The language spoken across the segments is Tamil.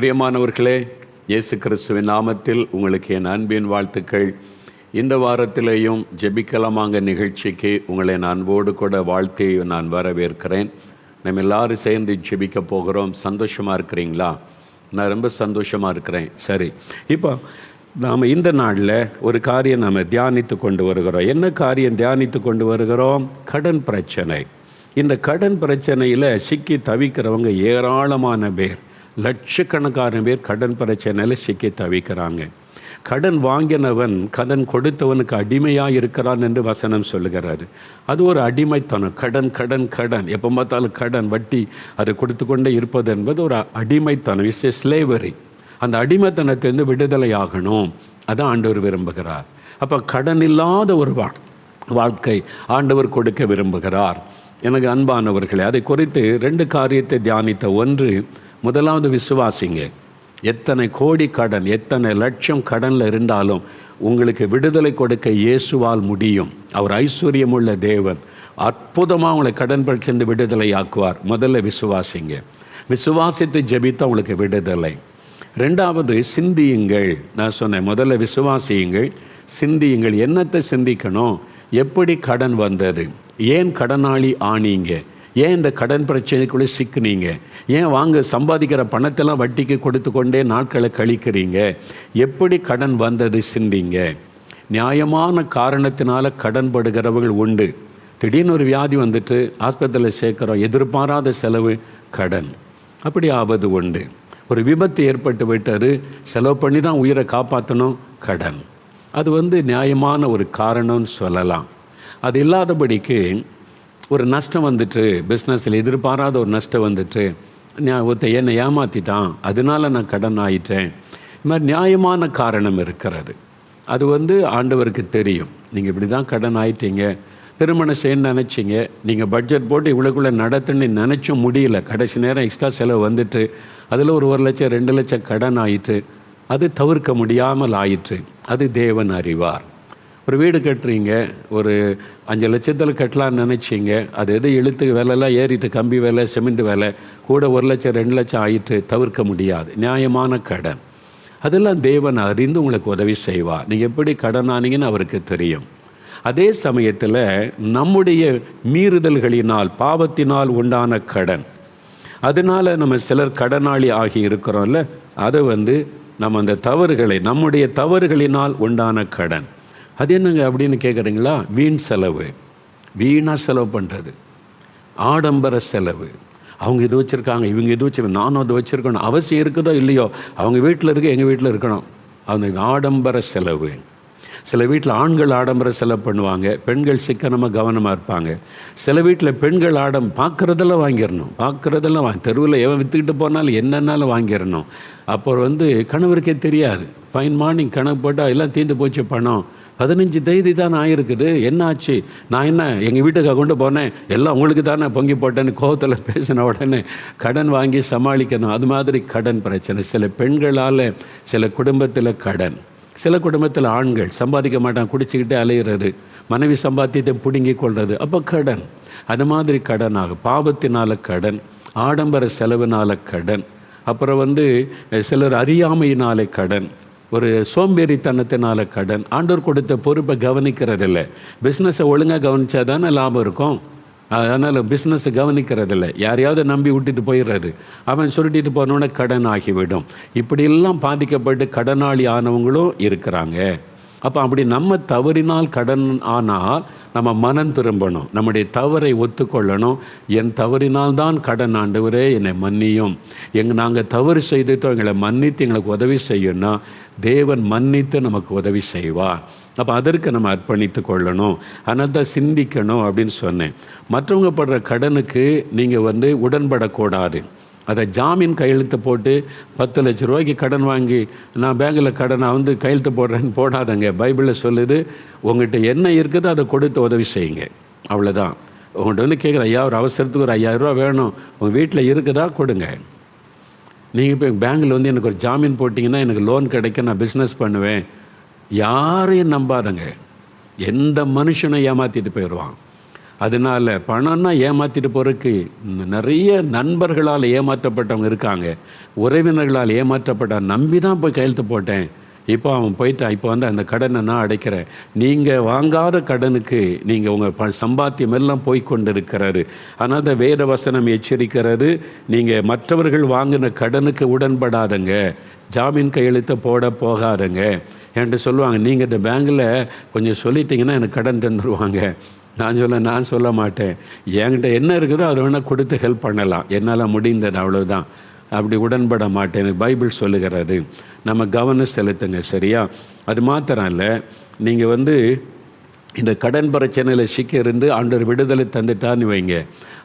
பிரியமானவர்களே, இயேசு கிறிஸ்துவின் நாமத்தில் உங்களுக்கு என் அன்பின் வாழ்த்துக்கள். இந்த வாரத்திலேயும் ஜெபிக்கலாமாங்க நிகழ்ச்சிக்கு உங்களை நான் அன்போடு கூட வாழ்த்தி நான் வரவேற்கிறேன். நம்ம எல்லாரும் சேர்ந்து ஜெபிக்க போகிறோம். சந்தோஷமாக இருக்கிறீங்களா? நான் ரொம்ப சந்தோஷமாக இருக்கிறேன். சரி, இப்போ நாம் இந்த நாளில் ஒரு காரியம் நாம் தியானித்து கொண்டு வருகிறோம். என்ன காரியம் தியானித்து கொண்டு வருகிறோம்? கடன் பிரச்சனை. இந்த கடன் பிரச்சனையில் சிக்கி தவிக்கிறவங்க ஏராளமான பேர், லட்சக்கணக்கான பேர் கடன் பிரச்சனையில் சிக்கி தவிக்கிறாங்க. கடன் வாங்கினவன் கடன் கொடுத்தவனுக்கு அடிமையாக இருக்கிறான் என்று வசனம் சொல்லுகிறாரு. அது ஒரு அடிமைத்தனம். கடன் கடன் கடன், எப்போ பார்த்தாலும் கடன், வட்டி, அது கொடுத்து கொண்டே இருப்பது என்பது ஒரு அடிமைத்தனம். It's a slavery. அந்த அடிமைத்தனத்திலிருந்து விடுதலை ஆகணும். அதான் ஆண்டவர் விரும்புகிறார். அப்போ கடன் இல்லாத ஒரு வாழ்க்கை ஆண்டவர் கொடுக்க விரும்புகிறார். எனக்கு அன்பானவர்களே, அதை குறித்து 2 காரியத்தை தியானித்த. ஒன்று, முதலாவது விசுவாசிங்க. எத்தனை கோடி கடன், எத்தனை லட்சம் கடனில் இருந்தாலும் உங்களுக்கு விடுதலை கொடுக்க இயேசுவால் முடியும். அவர் ஐஸ்வர்யமுள்ள தேவன். அற்புதமாக உங்களை கடன் பிரச்சனை விடுதலை ஆக்குவார். முதல்ல விசுவாசிங்க. விசுவாசித்து ஜெபித்தா உங்களுக்கு விடுதலை. 2வது, சிந்தியுங்கள். நான் சொன்னேன், முதல்ல விசுவாசியுங்கள், சிந்தியுங்கள். என்னத்தை சிந்திக்கணும்? எப்படி கடன் வந்தது? ஏன் கடனாளி ஆனீங்க? ஏன் இந்த கடன் பிரச்சனைக்குள்ளே சிக்குனீங்க? ஏன் சம்பாதிக்கிற பணத்தெல்லாம் வட்டிக்கு கொடுத்து கொண்டே நாட்களை கழிக்கிறீங்க? எப்படி கடன் வந்தது? சிந்திங்க. நியாயமான காரணத்தினால கடன் படுகிறவர்கள் உண்டு. திடீர்னு ஒரு வியாதி வந்துட்டு ஆஸ்பத்திரியில் சேர்க்குறோம், எதிர்பாராத செலவு, கடன். அப்படி ஆவது உண்டு. ஒரு விபத்து ஏற்பட்டு விட்டார், செலவு பண்ணி தான் உயிரை காப்பாற்றணும், கடன். அது நியாயமான ஒரு காரணம்னு சொல்லலாம். அது இல்லாதபடிக்கு ஒரு நஷ்டம் வந்துட்டு, பிஸ்னஸில் எதிர்பாராத ஒரு நஷ்டம் வந்துட்டு, என்னை ஏமாற்றிட்டான், அதனால நான் கடன் ஆயிட்டேன். இது மாதிரி நியாயமான காரணம் இருக்கிறது. அது ஆண்டவருக்கு தெரியும். நீங்கள் இப்படி தான் கடன் ஆயிட்டீங்க. திருமணம் செய்யணும்னு நினச்சிங்க, நீங்கள் பட்ஜெட் போட்டு இவ்வளோக்குள்ளே நடத்துன்னு நினச்சும் முடியல. கடைசி நேரம் எக்ஸ்ட்ரா செலவு வந்துட்டு அதில் ஒரு 1 லட்சம் 2 லட்சம் கடன் ஆயிட்டு, அது தவிர்க்க முடியாமல் ஆயிற்று. அது தேவன் அறிவார். ஒரு வீடு கட்டுறீங்க, ஒரு 5 லட்சத்தில் கட்டலான்னு நினச்சிங்க, அது இழுத்து விலைலாம் ஏறிட்டு, கம்பி விலை, சிமெண்ட் விலை கூட 1 லட்சம் 2 லட்சம் ஆயிட்டு, தவிர்க்க முடியாது. நியாயமான கடன். அதெல்லாம் தேவன் அறிந்து உங்களுக்கு உதவி செய்வார். நீங்கள் எப்படி கடன் ஆனீங்கன்னு அவருக்கு தெரியும். அதே சமயத்தில் நம்முடைய மீறுதல்களினால், பாவத்தினால் உண்டான கடன், அதனால் நம்ம சிலர் கடனாளி ஆகி இருக்கிறோம்ல, அதை நம்ம அந்த தவறுகளை, நம்முடைய தவறுகளினால் உண்டான கடன். அது என்னங்க அப்படின்னு கேட்குறீங்களா? வீண் செலவு, வீணாக செலவு பண்ணுறது, ஆடம்பர செலவு. அவங்க இது வச்சுருக்காங்க, இவங்க இது வச்சுருக்காங்க, நானும் அது வச்சுருக்கணும். அவசியம் இருக்குதோ இல்லையோ, அவங்க வீட்டில் இருக்க, எங்கள் வீட்டில் இருக்கணும். அவங்க ஆடம்பர செலவு. சில வீட்டில் ஆண்கள் ஆடம்பர செலவு பண்ணுவாங்க, பெண்கள் சிக்கனமாக கவனமாக இருப்பாங்க. சில வீட்டில் பெண்கள் பார்க்குறதெல்லாம் வாங்கிடணும், தெருவில் எவன் விற்றுக்கிட்டு போனாலும் என்னன்னாலும் வாங்கிடணும். அப்புறம் கணவருக்கே தெரியாது. ஃபைன் மார்னிங் கணக்கு போட்டால் எல்லாம் தீர்ந்து போச்சு பணம். 15 தேதி தான் ஆகிருக்குது, என்ன ஆச்சு? நான் என்ன எங்கள் வீட்டுக்காக கொண்டு போனேன், எல்லாம் உங்களுக்கு தானே பொங்கி போட்டேன்னு கோவத்தில் பேசின உடனே கடன் வாங்கி சமாளிக்கணும். அது மாதிரி கடன் பிரச்சனை. சில பெண்களால் சில குடும்பத்தில் கடன். சில குடும்பத்தில் ஆண்கள் சம்பாதிக்க மாட்டான், குடிச்சிக்கிட்டே அலையிறது, மனைவி சம்பாத்தியத்தை பிடுங்கி கொள்வது, அப்போ கடன். அது மாதிரி கடன் ஆகும். பாவத்தினால கடன், ஆடம்பர செலவினால கடன், அப்புறம் சிலர் அறியாமையினாலே கடன், ஒரு சோம்பேறித்தனத்தினால கடன், ஆண்டவர் கொடுத்த பொறுப்பை கவனிக்கிறதில்லை. பிஸ்னஸை ஒழுங்காக கவனித்தா தானே லாபம் இருக்கும். அதனால் பிஸ்னஸை கவனிக்கிறதில்லை, யாரையாவது நம்பி விட்டுட்டு போயிடுறாரு. அவன் சுருட்டிட்டு போனோன்னே கடன் ஆகிவிடும். இப்படியெல்லாம் பாதிக்கப்பட்டு கடனாளி ஆனவங்களும் இருக்கிறாங்க. அப்போ அப்படி நம்ம தவறினால் கடன் ஆனால் நம்ம மனம் திரும்பணும், நம்முடைய தவறை ஒத்துக்கொள்ளணும். என் தவறினால்தான் கடன், ஆண்டவரே என்னை மன்னியும். நாங்கள் தவறு செய்துட்டோம், எங்களை மன்னித்து எங்களுக்கு உதவி செய்யணும்னா தேவன் மன்னித்து நமக்கு உதவி செய்வார். அப்போ அதற்கு நம்ம அர்ப்பணித்து கொள்ளணும். அதனால் தான் சிந்திக்கணும் அப்படின்னு சொன்னேன். மற்றவங்க படுற கடனுக்கு நீங்கள் உடன்படக்கூடாது. அதை ஜாமீன் கையெழுத்து போட்டு 10 லட்ச ரூபாய்க்கு கடன் வாங்கி நான் பேங்கில் கடனை கையெழுத்து போடுறேன்னு போடாதங்க. பைபிளில் சொல்லுது, உங்கள்கிட்ட என்ன இருக்குதோ அதை கொடுத்து உதவி செய்யுங்க, அவ்வளோதான். உங்கள்கிட்ட கேட்குற, ஐயா ஒரு அவசரத்துக்கு ஒரு 5000 ரூபா வேணும், உங்கள் வீட்டில் இருக்குதா கொடுங்க. நீங்கள் இப்போ பேங்கில் எனக்கு ஒரு ஜாமீன் போட்டிங்கன்னா எனக்கு லோன் கிடைக்க, நான் பிஸ்னஸ் பண்ணுவேன். யாரையும் நம்பாதங்க. எந்த மனுஷனை ஏமாற்றிட்டு போயிடுவான். அதனால் பணம்னா ஏமாற்றிட்டு போகிறதுக்கு நிறைய நண்பர்களால் ஏமாற்றப்பட்டவங்க இருக்காங்க, உறவினர்களால் ஏமாற்றப்பட்ட நம்பி தான் போய் கையெழுத்து போட்டேன், இப்போ அவன் போயிட்டான், இப்போ வந்து அந்த கடனை நான் அடைக்கிறேன். நீங்கள் வாங்காத கடனுக்கு நீங்கள் உங்கள் சம்பாத்தியம் எல்லாம் போய்கொண்டு இருக்கிறாரு. ஆனால் அந்த வேத வசனம் எச்சரிக்கிறது, நீங்கள் மற்றவர்கள் வாங்கின கடனுக்கு உடன்படாதங்க, ஜாமீன் கையெழுத்தை போகாதங்க என்று சொல்லுவாங்க. நீங்கள் இந்த பேங்கில் கொஞ்சம் சொல்லிட்டீங்கன்னா எனக்கு கடன் தந்துடுவாங்க. நான் சொல்ல மாட்டேன், என்கிட்ட என்ன இருக்குதோ அதை வேணால் கொடுத்து ஹெல்ப் பண்ணலாம், என்னால் முடிந்தது அவ்வளோதான். அப்படி உடன்பட மாட்டேன், பைபிள் சொல்லுகிறாரு. நம்ம கவனம் செலுத்துங்க, சரியா? அது மாத்திரம் இல்லை, நீங்கள் வந்து இந்த கடன் பிரச்சனையில் சிக்கி இருந்து ஆண்டவர் விடுதலை தந்துட்டான்னு வைங்க,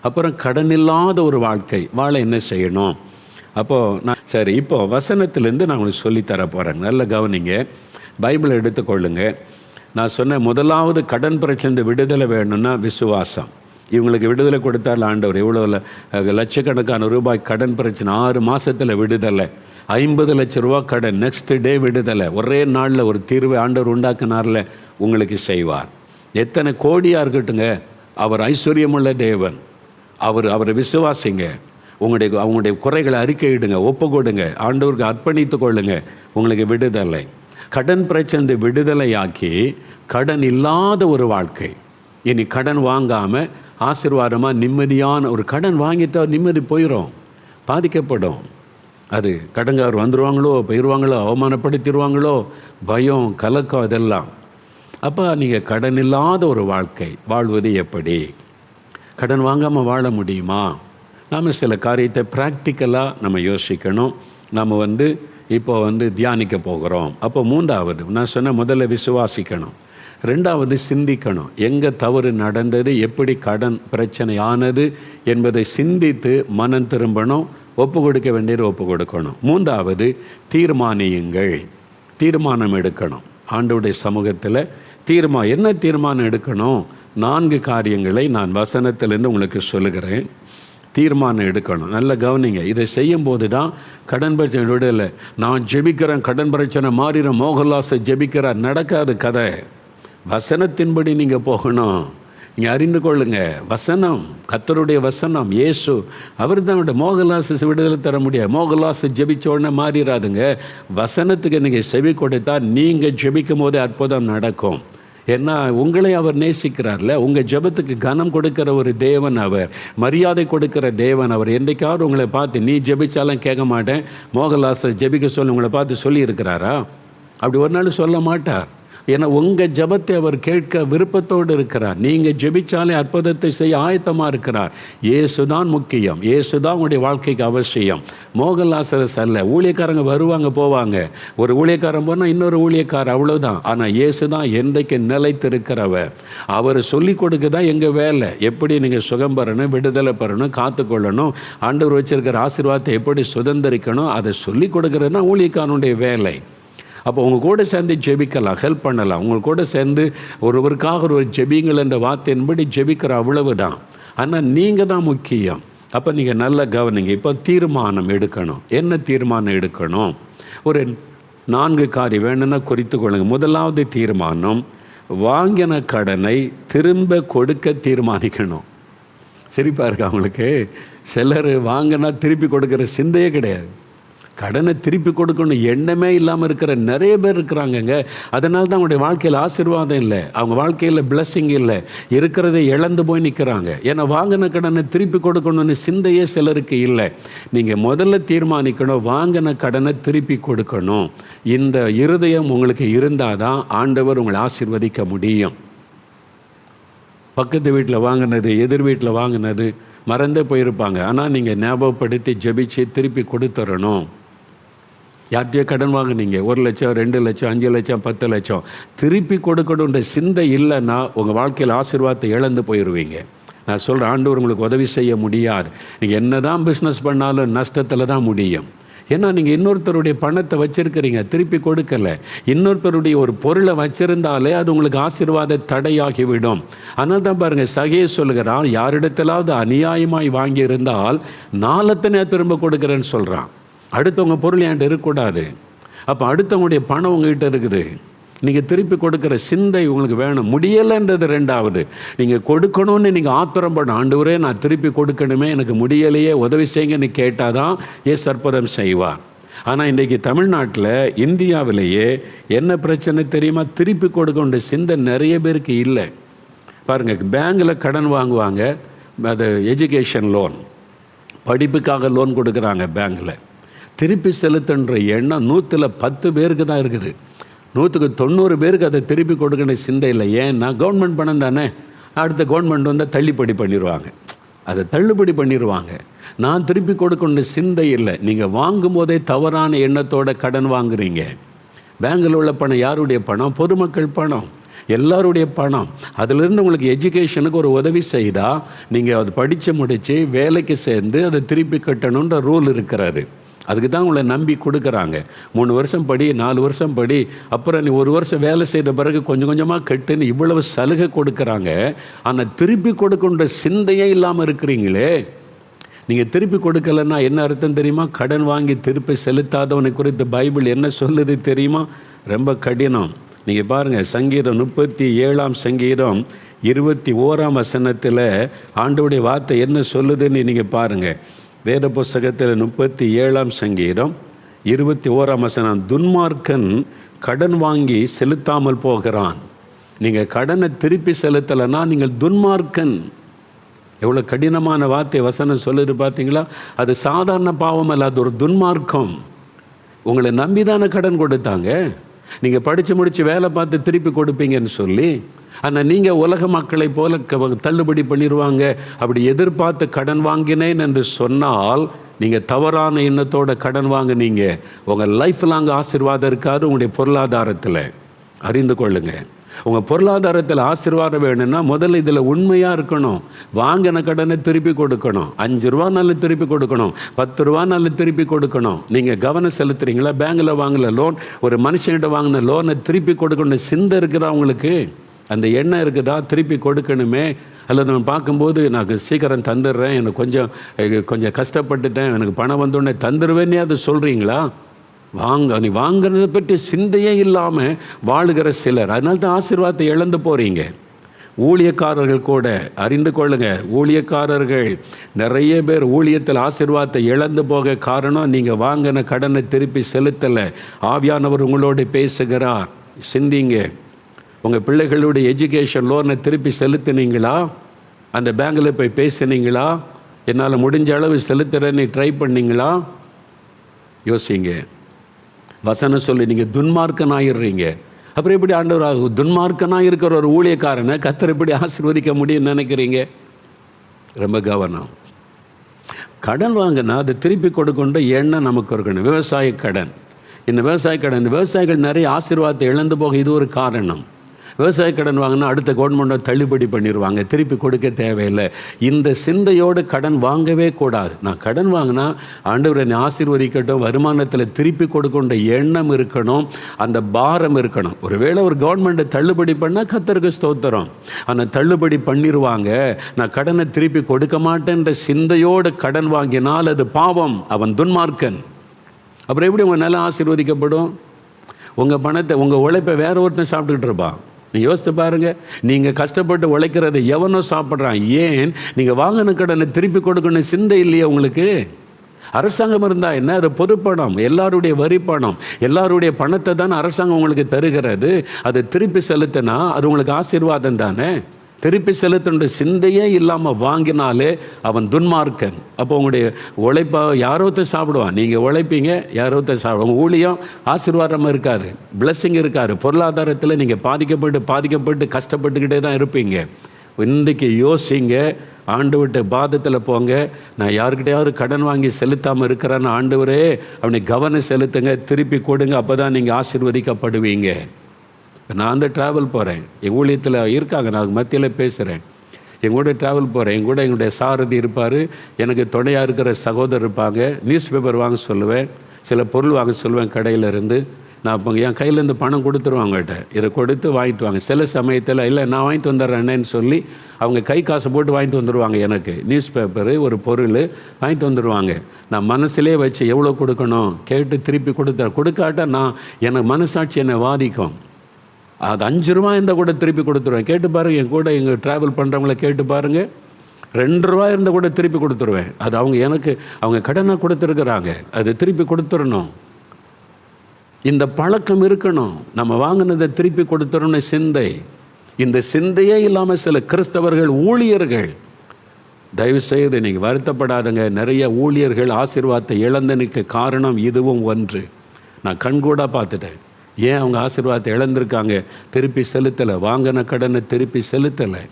அப்புறம் கடன் இல்லாத ஒரு வாழ்க்கை வாழ என்ன செய்யணும்? அப்போது சரி, இப்போது வசனத்திலேருந்து நான் உங்களுக்கு சொல்லித்தர போகிறேன், நல்ல கவனிங்க, பைபிளை எடுத்துக்கொள்ளுங்க. நான் சொன்ன முதலாவது கடன் பிரச்சனை விடுதலை வேணும்னா விசுவாசம். இவங்களுக்கு விடுதலை கொடுத்தால் ஆண்டவர் எவ்வளோ லட்சக்கணக்கான ரூபாய் கடன் பிரச்சனை, 6 மாதத்தில் விடுதலை, 50 லட்ச ரூபா கடன், நெக்ஸ்ட் டே விடுதலை, ஒரே நாளில் ஒரு தீர்வை ஆண்டவர் உண்டாக்குனார்ல, உங்களுக்கு செய்வார். எத்தனை கோடியாக இருக்கட்டுங்க, அவர் ஐஸ்வர்யமுள்ள தேவன். அவரை விசுவாசிங்க, அவங்களுடைய குறைகளை அறிக்கையிடுங்க, ஒப்பு கொடுங்க, ஆண்டவருக்கு அர்ப்பணித்து கொள்ளுங்க, உங்களுக்கு விடுதலை. கடன் பிரச்சனை விடுதலையாக்கி கடன் இல்லாத ஒரு வாழ்க்கை, இனி கடன் வாங்காமல் ஆசீர்வாதமாக நிம்மதியான ஒரு கடன் வாங்கிட்டா நிம்மதி போயிடும், பாதிக்கப்படும். அது கடன்காரர் வந்துடுவாங்களோ, போயிடுவாங்களோ, அவமானப்படுத்திடுவாங்களோ, பயம், கலக்கம், இதெல்லாம். அப்போ நீங்கள் கடன் இல்லாத ஒரு வாழ்க்கை வாழ்வது எப்படி? கடன் வாங்காமல் வாழ முடியுமா? நாம் சில காரியத்தை ப்ராக்டிக்கலாக நம்ம யோசிக்கணும். நம்ம இப்போ தியானிக்க போகிறோம். அப்போ 3வது நான் சொன்ன, முதல்ல விசுவாசிக்கணும், 2வது சிந்திக்கணும், எங்கே தவறு நடந்தது, எப்படி கடன் பிரச்சனை ஆனது என்பதை சிந்தித்து மனம் திரும்பணும், ஒப்பு கொடுக்க வேண்டியது ஒப்பு கொடுக்கணும். 3வது தீர்மானியுங்கள், தீர்மானம் எடுக்கணும். ஆண்டவருடைய சமூகத்தில் என்ன தீர்மானம் எடுக்கணும்? 4 காரியங்களை நான் வசனத்திலிருந்து உங்களுக்கு சொல்லுகிறேன். தீர்மானம் எடுக்கணும், நல்ல கவனிங்க. இதை செய்யும்போது தான் கடன் பிரச்சனை விடலை. நான் ஜெபிக்கிறேன், கடன் பிரச்சனை மாறிடும், மோகன்லாஸை ஜெபிக்கிறார், நடக்காது கதை. வசனத்தின்படி நீங்கள் போகணும். நீங்கள் அறிந்து கொள்ளுங்க, வசனம், கர்த்தருடைய வசனம், இயேசு அவர் தான் மோகன்லாஸை விடுதலை தர முடியாது. மோகன்லாஸை ஜெபிச்ச உடனே மாறிடாதுங்க. வசனத்துக்கு நீங்கள் செவி கொடுத்தா நீங்கள் ஜெபிக்கும் போதே அற்புதம் நடக்கும். ஏன்னா உங்களை அவர் நேசிக்கிறார்ல, உங்கள் ஜெபத்துக்கு கனம் கொடுக்கிற ஒரு தேவன் அவர், மரியாதை கொடுக்கிற தேவன் அவர். என்றைக்காவது உங்களை பார்த்து நீ ஜெபிச்சாலும் கேட்க மாட்டேன், மோகன்லாஸை ஜெபிக்க சொல்லி உங்களை பார்த்து சொல்லியிருக்கிறாரா? அப்படி ஒரு நாள் சொல்ல மாட்டார். ஏன்னா உங்கள் ஜெபத்தை அவர் கேட்க விருப்பத்தோடு இருக்கிறார். நீங்கள் ஜெபிச்சாலே அற்புதத்தை செய்ய ஆயத்தமாக இருக்கிறார். இயேசு தான் முக்கியம், இயேசு தான் உங்களுடைய வாழ்க்கைக்கு அவசியம். மோகன்லாசரஸ் அல்ல. ஊழியக்காரங்க வருவாங்க போவாங்க, ஒரு ஊழியக்காரன் போனால் இன்னொரு ஊழியக்காரர், அவ்வளோதான். ஆனால் இயேசு தான் என்றைக்கு நிலைத்திருக்கிறவர். அவர் சொல்லி கொடுக்க தான் எங்கள் வேலை. எப்படி நீங்கள் சுகம் பெறணும், விடுதலை பெறணும், காத்துக்கொள்ளணும், ஆண்டவர் வச்சிருக்கிற ஆசீர்வாதத்தை எப்படி சுதந்திரிக்கணும், அதை சொல்லி கொடுக்கறது தான் ஊழியக்காரனுடைய வேலை. அப்போ உங்கள் கூட சேர்ந்து ஜெபிக்கலாம், ஹெல்ப் பண்ணலாம். உங்கள் கூட சேர்ந்து ஒருவருக்காக ஒரு ஜெபிங்கள் என்ற வார்த்தையின்படி ஜெபிக்கிற அவ்வளவு தான். ஆனால் நீங்கள் தான் முக்கியம். அப்போ நீங்கள் நல்ல கவனிங்க. இப்போ தீர்மானம் எடுக்கணும். என்ன தீர்மானம் எடுக்கணும்? ஒரு 4 காரியம் வேணும்னா குறித்து கொள்ளுங்கள். முதலாவது தீர்மானம், வாங்கின கடனை திரும்ப கொடுக்க தீர்மானிக்கணும். சிரிப்பாக இருக்கா அவங்களுக்கு? சிலர் வாங்கினா திருப்பி கொடுக்குற சிந்தையே கிடையாது. கடனை திருப்பி கொடுக்கணும் எண்ணமே இல்லாமல் இருக்கிற நிறைய பேர் இருக்கிறாங்கங்க. அதனால தான் அவங்களுடைய வாழ்க்கையில் ஆசீர்வாதம் இல்லை, அவங்க வாழ்க்கையில் பிளஸ்ஸிங் இல்லை, இருக்கிறதை இழந்து போய் நிற்கிறாங்க. ஏன்னா வாங்கின கடனை திருப்பி கொடுக்கணும்னு சிந்தையே சிலருக்கு இல்லை. நீங்கள் முதல்ல தீர்மானிக்கணும், வாங்கின கடனை திருப்பி கொடுக்கணும். இந்த இருதயம் உங்களுக்கு இருந்தால் தான் ஆண்டவர் உங்களை ஆசீர்வதிக்க முடியும். பக்கத்து வீட்டில் வாங்கினது, எதிர் வீட்டில் வாங்கினது மறந்தே போயிருப்பாங்க. ஆனால் நீங்கள் ஞாபகப்படுத்தி ஜெபிச்சு திருப்பி கொடுத்துடணும். யார்கிட்டயோ கடன் வாங்கினீங்க, 1 லட்சம், 2 லட்சம், 5 லட்சம், 10 லட்சம், திருப்பி கொடுக்கணுன்ற சிந்தை இல்லைன்னா உங்கள் வாழ்க்கையில் ஆசீர்வாதத்தை இழந்து போயிடுவீங்க. நான் சொல்கிறேன், ஆண்டவர் உங்களுக்கு உதவி செய்ய முடியாது. நீங்கள் என்ன தான் பிஸ்னஸ் பண்ணாலும் நஷ்டத்தில் தான் முடியும். ஏன்னா நீங்கள் இன்னொருத்தருடைய பணத்தை வச்சுருக்கிறீங்க, திருப்பி கொடுக்கலை. இன்னொருத்தருடைய ஒரு பொருளை வச்சுருந்தாலே அது உங்களுக்கு ஆசீர்வாத தடையாகிவிடும். ஆனால் தான் பாருங்கள், சகையை சொல்லுகிறான், யாரிடத்திலாவது அநியாயமாய் வாங்கியிருந்தால் 4 திரும்ப கொடுக்குறேன்னு சொல்கிறான். அடுத்தவங்க பொருள் என்கிட்ட இருக்கக்கூடாது. அப்போ அடுத்தவங்களுடைய பணம் உங்ககிட்ட இருக்குது. நீங்கள் திருப்பி கொடுக்குற சிந்தை உங்களுக்கு வேணும். முடியலைன்றது ரெண்டாவது. நீங்கள் கொடுக்கணும்னு நீங்கள் ஆத்திரப்படணும். ஆண்டவரே நான் திருப்பி கொடுக்கணுமே, எனக்கு முடியலையே, உதவி செய்யுங்கன்னு கேட்டால் தான் ஏசு அற்புதம் செய்வார். ஆனால் இன்றைக்கி தமிழ்நாட்டில், இந்தியாவிலேயே என்ன பிரச்சனை தெரியுமா? திருப்பி கொடுக்க சிந்தை நிறைய பேருக்கு இல்லை. பாருங்கள், பேங்கில் கடன் வாங்குவாங்க, அது எஜுகேஷன் லோன், படிப்புக்காக லோன் கொடுக்குறாங்க பேங்கில். திருப்பி செலுத்துன்ற எண்ணம் 110 பேருக்கு தான் இருக்குது. 190 பேருக்கு அதை திருப்பி கொடுக்கணும் சிந்தை இல்லை. ஏன்னா கவர்மெண்ட் பணம் தானே, அடுத்த கவர்மெண்ட் வந்தால் தள்ளுபடி பண்ணிடுவாங்க, அதை தள்ளுபடி பண்ணிடுவாங்க. நான் திருப்பி கொடுக்கணும் சிந்தை இல்லை. நீங்கள் வாங்கும் போதே தவறான எண்ணத்தோட கடன் வாங்குறீங்க. பேங்கில் உள்ள பணம் யாருடைய பணம்? பொதுமக்கள் பணம், எல்லாருடைய பணம். அதிலிருந்து உங்களுக்கு எஜுகேஷனுக்கு ஒரு உதவி செய்தால் நீங்கள் அது படித்து முடித்து வேலைக்கு சேர்ந்து அதை திருப்பி கட்டணுன்ற ரூல் இருக்கிறாரு. அதுக்கு தான் உங்களை நம்பி கொடுக்குறாங்க. 3 வருஷம் படி, 4 வருஷம் படி, அப்புறம் நீ 1 வருஷம் வேலை செய்த பிறகு கொஞ்சம் கொஞ்சமாக கட்டுன்னு இவ்வளவு சலுகை கொடுக்குறாங்க. ஆனால் திருப்பி கொடுக்கின்ற சிந்தையே இல்லாமல் இருக்கிறீங்களே. நீங்கள் திருப்பி கொடுக்கலன்னா என்ன அர்த்தம் தெரியுமா? கடன் வாங்கி திருப்பி செலுத்தாதவனை குறித்து பைபிள் என்ன சொல்லுது தெரியுமா? ரொம்ப கடினம். நீங்கள் பாருங்கள், சங்கீதம் 37ஆம் சங்கீதம் 21ஆம் வசனத்தில் ஆண்டவருடைய வார்த்தை என்ன சொல்லுதுன்னு நீங்கள் பாருங்கள். வேத புஸ்தகத்தில் 37ஆம் சங்கீதம் 21ஆம் வசனம், துன்மார்க்கன் கடன் வாங்கி செலுத்தாமல் போகிறான். நீங்கள் கடனை திருப்பி செலுத்தலைன்னா நீங்கள் துன்மார்க்கன். எவ்வளோ கடினமான வார்த்தை வசனம் சொல்லுது பார்த்தீங்களா? அது சாதாரண பாவம் அல்ல, அது ஒரு துன்மார்க்கம். உங்களை நம்பி தானே கடன் கொடுத்தாங்க. நீங்கள் படித்து முடித்து வேலை பார்த்து திருப்பி கொடுப்பீங்கன்னு சொல்லி. ஆனால் நீங்கள் உலக மக்களை போல தள்ளுபடி பண்ணிடுவாங்க அப்படி எதிர்பார்த்து கடன் வாங்கினேன் என்று சொன்னால் நீங்கள் தவறான எண்ணத்தோட கடன் வாங்கினீங்க. உங்கள் லைஃப் லாங் ஆசீர்வாதம் இருக்காது. உங்களுடைய பொருளாதாரத்தில் அறிந்து கொள்ளுங்க. உங்கள் பொருளாதாரத்தில் ஆசீர்வாதம் வேணும்னா முதல்ல இதில் உண்மையாக இருக்கணும். வாங்கின கடனை திருப்பி கொடுக்கணும். 5 ரூபானாலும் திருப்பி கொடுக்கணும், 10 ரூபானாலும் திருப்பி கொடுக்கணும். நீங்கள் கவனம் செலுத்துறீங்களா? பேங்கில் வாங்கல லோன், ஒரு மனுஷன்கிட்ட வாங்கின லோனை திருப்பி கொடுக்கணும் சிந்தை இருக்குதா உங்களுக்கு? அந்த எண்ணம் இருக்குதா? திருப்பி கொடுக்கணுமே. அல்லது நான் பார்க்கும்போது நான் சீக்கிரம் தந்துடுறேன், எனக்கு கொஞ்சம் கஷ்டப்பட்டுட்டேன், எனக்கு பணம் வந்தோடனே தந்துடுவேன்னே அதை சொல்கிறீங்களா? நீ வாங்கிறத பற்றி சிந்தையே இல்லாமல் வாழுகிற சிலர். அதனால தான் ஆசீர்வாதத்தை இழந்து போகிறீங்க. ஊழியக்காரர்கள் கூட அறிந்து கொள்ளுங்க. ஊழியக்காரர்கள் நிறைய பேர் ஊழியத்தில் ஆசீர்வாதத்தை இழந்து போக காரணம் நீங்கள் வாங்கின கடனை திருப்பி செலுத்தலை. ஆவியானவர் உங்களோடு பேசுகிறார். சிந்திங்க. உங்கள் பிள்ளைகளுடைய எஜுகேஷன் லோனை திருப்பி செலுத்தினீங்களா? அந்த பேங்கில் போய் பேசுனீங்களா? என்னால் முடிஞ்ச அளவு செலுத்துறேன்னு ட்ரை பண்ணிங்களா? யோசிங்க. வசனம் சொல்லி நீங்கள் துன்மார்க்கன் ஆகிடுறீங்க. அப்புறம் எப்படி ஆண்டவர் துன்மார்க்கனாக இருக்கிற ஒரு ஊழியக்காரனை கர்த்தர் எப்படி ஆசீர்வதிக்க முடியும்னு நினைக்கிறீங்க? ரொம்ப கவனம். கடன் வாங்கினா அதை திருப்பி கொடுக்கின்ற எண்ணம் நமக்கு இருக்கணும். விவசாய கடன், இந்த விவசாயிகள் நிறைய ஆசீர்வாதத்தை இழந்து போக இது ஒரு காரணம். விவசாய கடன் வாங்கினா அடுத்த கவர்மெண்ட்டை தள்ளுபடி பண்ணிடுவாங்க, திருப்பி கொடுக்க தேவையில்லை. இந்த சிந்தையோடு கடன் வாங்கவே கூடாது. நான் கடன் வாங்கினா ஆண்டவர் என்னை ஆசீர்வதிக்கட்டும், வருமானத்தில் திருப்பி கொடுக்கின்ற எண்ணம் இருக்கணும், அந்த பாரம் இருக்கணும். ஒருவேளை ஒரு கவர்மெண்ட்டை தள்ளுபடி பண்ணால் கர்த்தருக்கு ஸ்தோத்திரம். ஆனால் தள்ளுபடி பண்ணிடுவாங்க, நான் கடனை திருப்பி கொடுக்க மாட்டேன்ற சிந்தையோடு கடன் வாங்கினால் அது பாவம், அவன் துன்மார்க்கன். அப்புறம் எப்படி உங்கள் நிலம் ஆசீர்வதிக்கப்படும்? உங்கள் பணத்தை, உங்கள் உழைப்பை வேற ஒருத்தன் சாப்பிட்டுக்கிட்டு இருப்பான். நீங்கள் யோசித்து பாருங்கள். நீங்கள் கஷ்டப்பட்டு உழைக்கிறத எவனோ சாப்பிட்றான். ஏன்? நீங்கள் வாங்கின கடனை திருப்பி கொடுக்கணும் சிந்தை இல்லையா உங்களுக்கு? அரசாங்கம் இருந்தால் என்ன? அது பொதுப்பணம், எல்லாருடைய வரி பணம், எல்லாருடைய பணத்தை தானே அரசாங்கம் உங்களுக்கு தருகிறது. அதை திருப்பி செலுத்தினா அது உங்களுக்கு ஆசீர்வாதம் தானே. திருப்பி செலுத்துன்ற சிந்தையே இல்லாமல் வாங்கினாலே அவன் துன்மார்க்கன். அப்போ உங்களுடைய உழைப்பை யாரோத்த சாப்பிடுவான்? நீங்கள் உழைப்பீங்க, யாரோத்த சாப்பிடுவாங்க. ஊழியம் ஆசீர்வாதமாக இருக்காரு, பிளஸ்ஸிங் இருக்காரு. பொருளாதாரத்தில் நீங்கள் பாதிக்கப்பட்டு கஷ்டப்பட்டுக்கிட்டே தான் இருப்பீங்க. இன்றைக்கு யோசிங்க, ஆண்டவர்கிட்ட பாதத்தில் போங்க. நான் யாருக்கிட்டையாவது கடன் வாங்கி செலுத்தாமல் இருக்கிறேன்னு, ஆண்டவரே அவனை கவனம் செலுத்துங்க, திருப்பி கொடுங்க, அப்போ தான் நீங்கள் ஆசீர்வதிக்கப்படுவீங்க. நான் ட்ராவல் போகிறேன், எங்கள் ஊழியத்தில் இருக்காங்க, நான் மத்தியில் பேசுகிறேன், எங்கூட ட்ராவல் போகிறேன், எங்கூட எங்களுடைய சாரதி இருப்பார், எனக்கு துணையாக இருக்கிற சகோதரர் இருப்பாங்க. நியூஸ் பேப்பர் வாங்க சொல்லுவேன், சில பொருள் வாங்க சொல்லுவேன் கடையிலேருந்து. நான் இப்போ என் கையிலேருந்து பணம் கொடுத்துருவாங்ககிட்ட, இதை கொடுத்து வாங்கிட்டு வாங்க. சில சமயத்தில் இல்லை நான் வாங்கிட்டு வந்துடுறேன்னு சொல்லி அவங்க கை காசை போட்டு வாங்கிட்டு வந்துடுவாங்க. எனக்கு நியூஸ் பேப்பரு ஒரு பொருள் வாங்கிட்டு வந்துடுவாங்க. நான் மனசிலே வச்சு எவ்வளோ கொடுக்கணும் கேட்டு திருப்பி கொடுக்காட்டா நான் எனக்கு மனசாட்சி என்னை வாதிக்கும். அது 5 ரூபா இருந்தால் கூட திருப்பி கொடுத்துருவேன். கேட்டு பாருங்கள், என் கூட எங்கள் ட்ராவல் பண்ணுறவங்கள கேட்டு பாருங்கள். 2 ரூபா இருந்தால் கூட திருப்பி கொடுத்துருவேன். அது அவங்க கடனாக கொடுத்துருக்குறாங்க, அது திருப்பி கொடுத்துடணும். இந்த பழக்கம் இருக்கணும். நம்ம வாங்கினதை திருப்பி கொடுத்துடணும்னு சிந்தை. இந்த சிந்தையே இல்லாமல் சில கிறிஸ்தவர்கள் ஊழியர்கள், தயவுசெய்து நீங்கள் வருத்தப்படாதுங்க. நிறைய ஊழியர்கள் ஆசீர்வாதத்தை இழந்தனுக்கு காரணம் இதுவும் ஒன்று. நான் கண்கூடாக பார்த்துட்டேன். ஏன் அவங்க ஆசீர்வாதத்தை இழந்திருக்காங்க? திருப்பி செலுத்தலை, வாங்கின கடனை திருப்பி செலுத்தலை.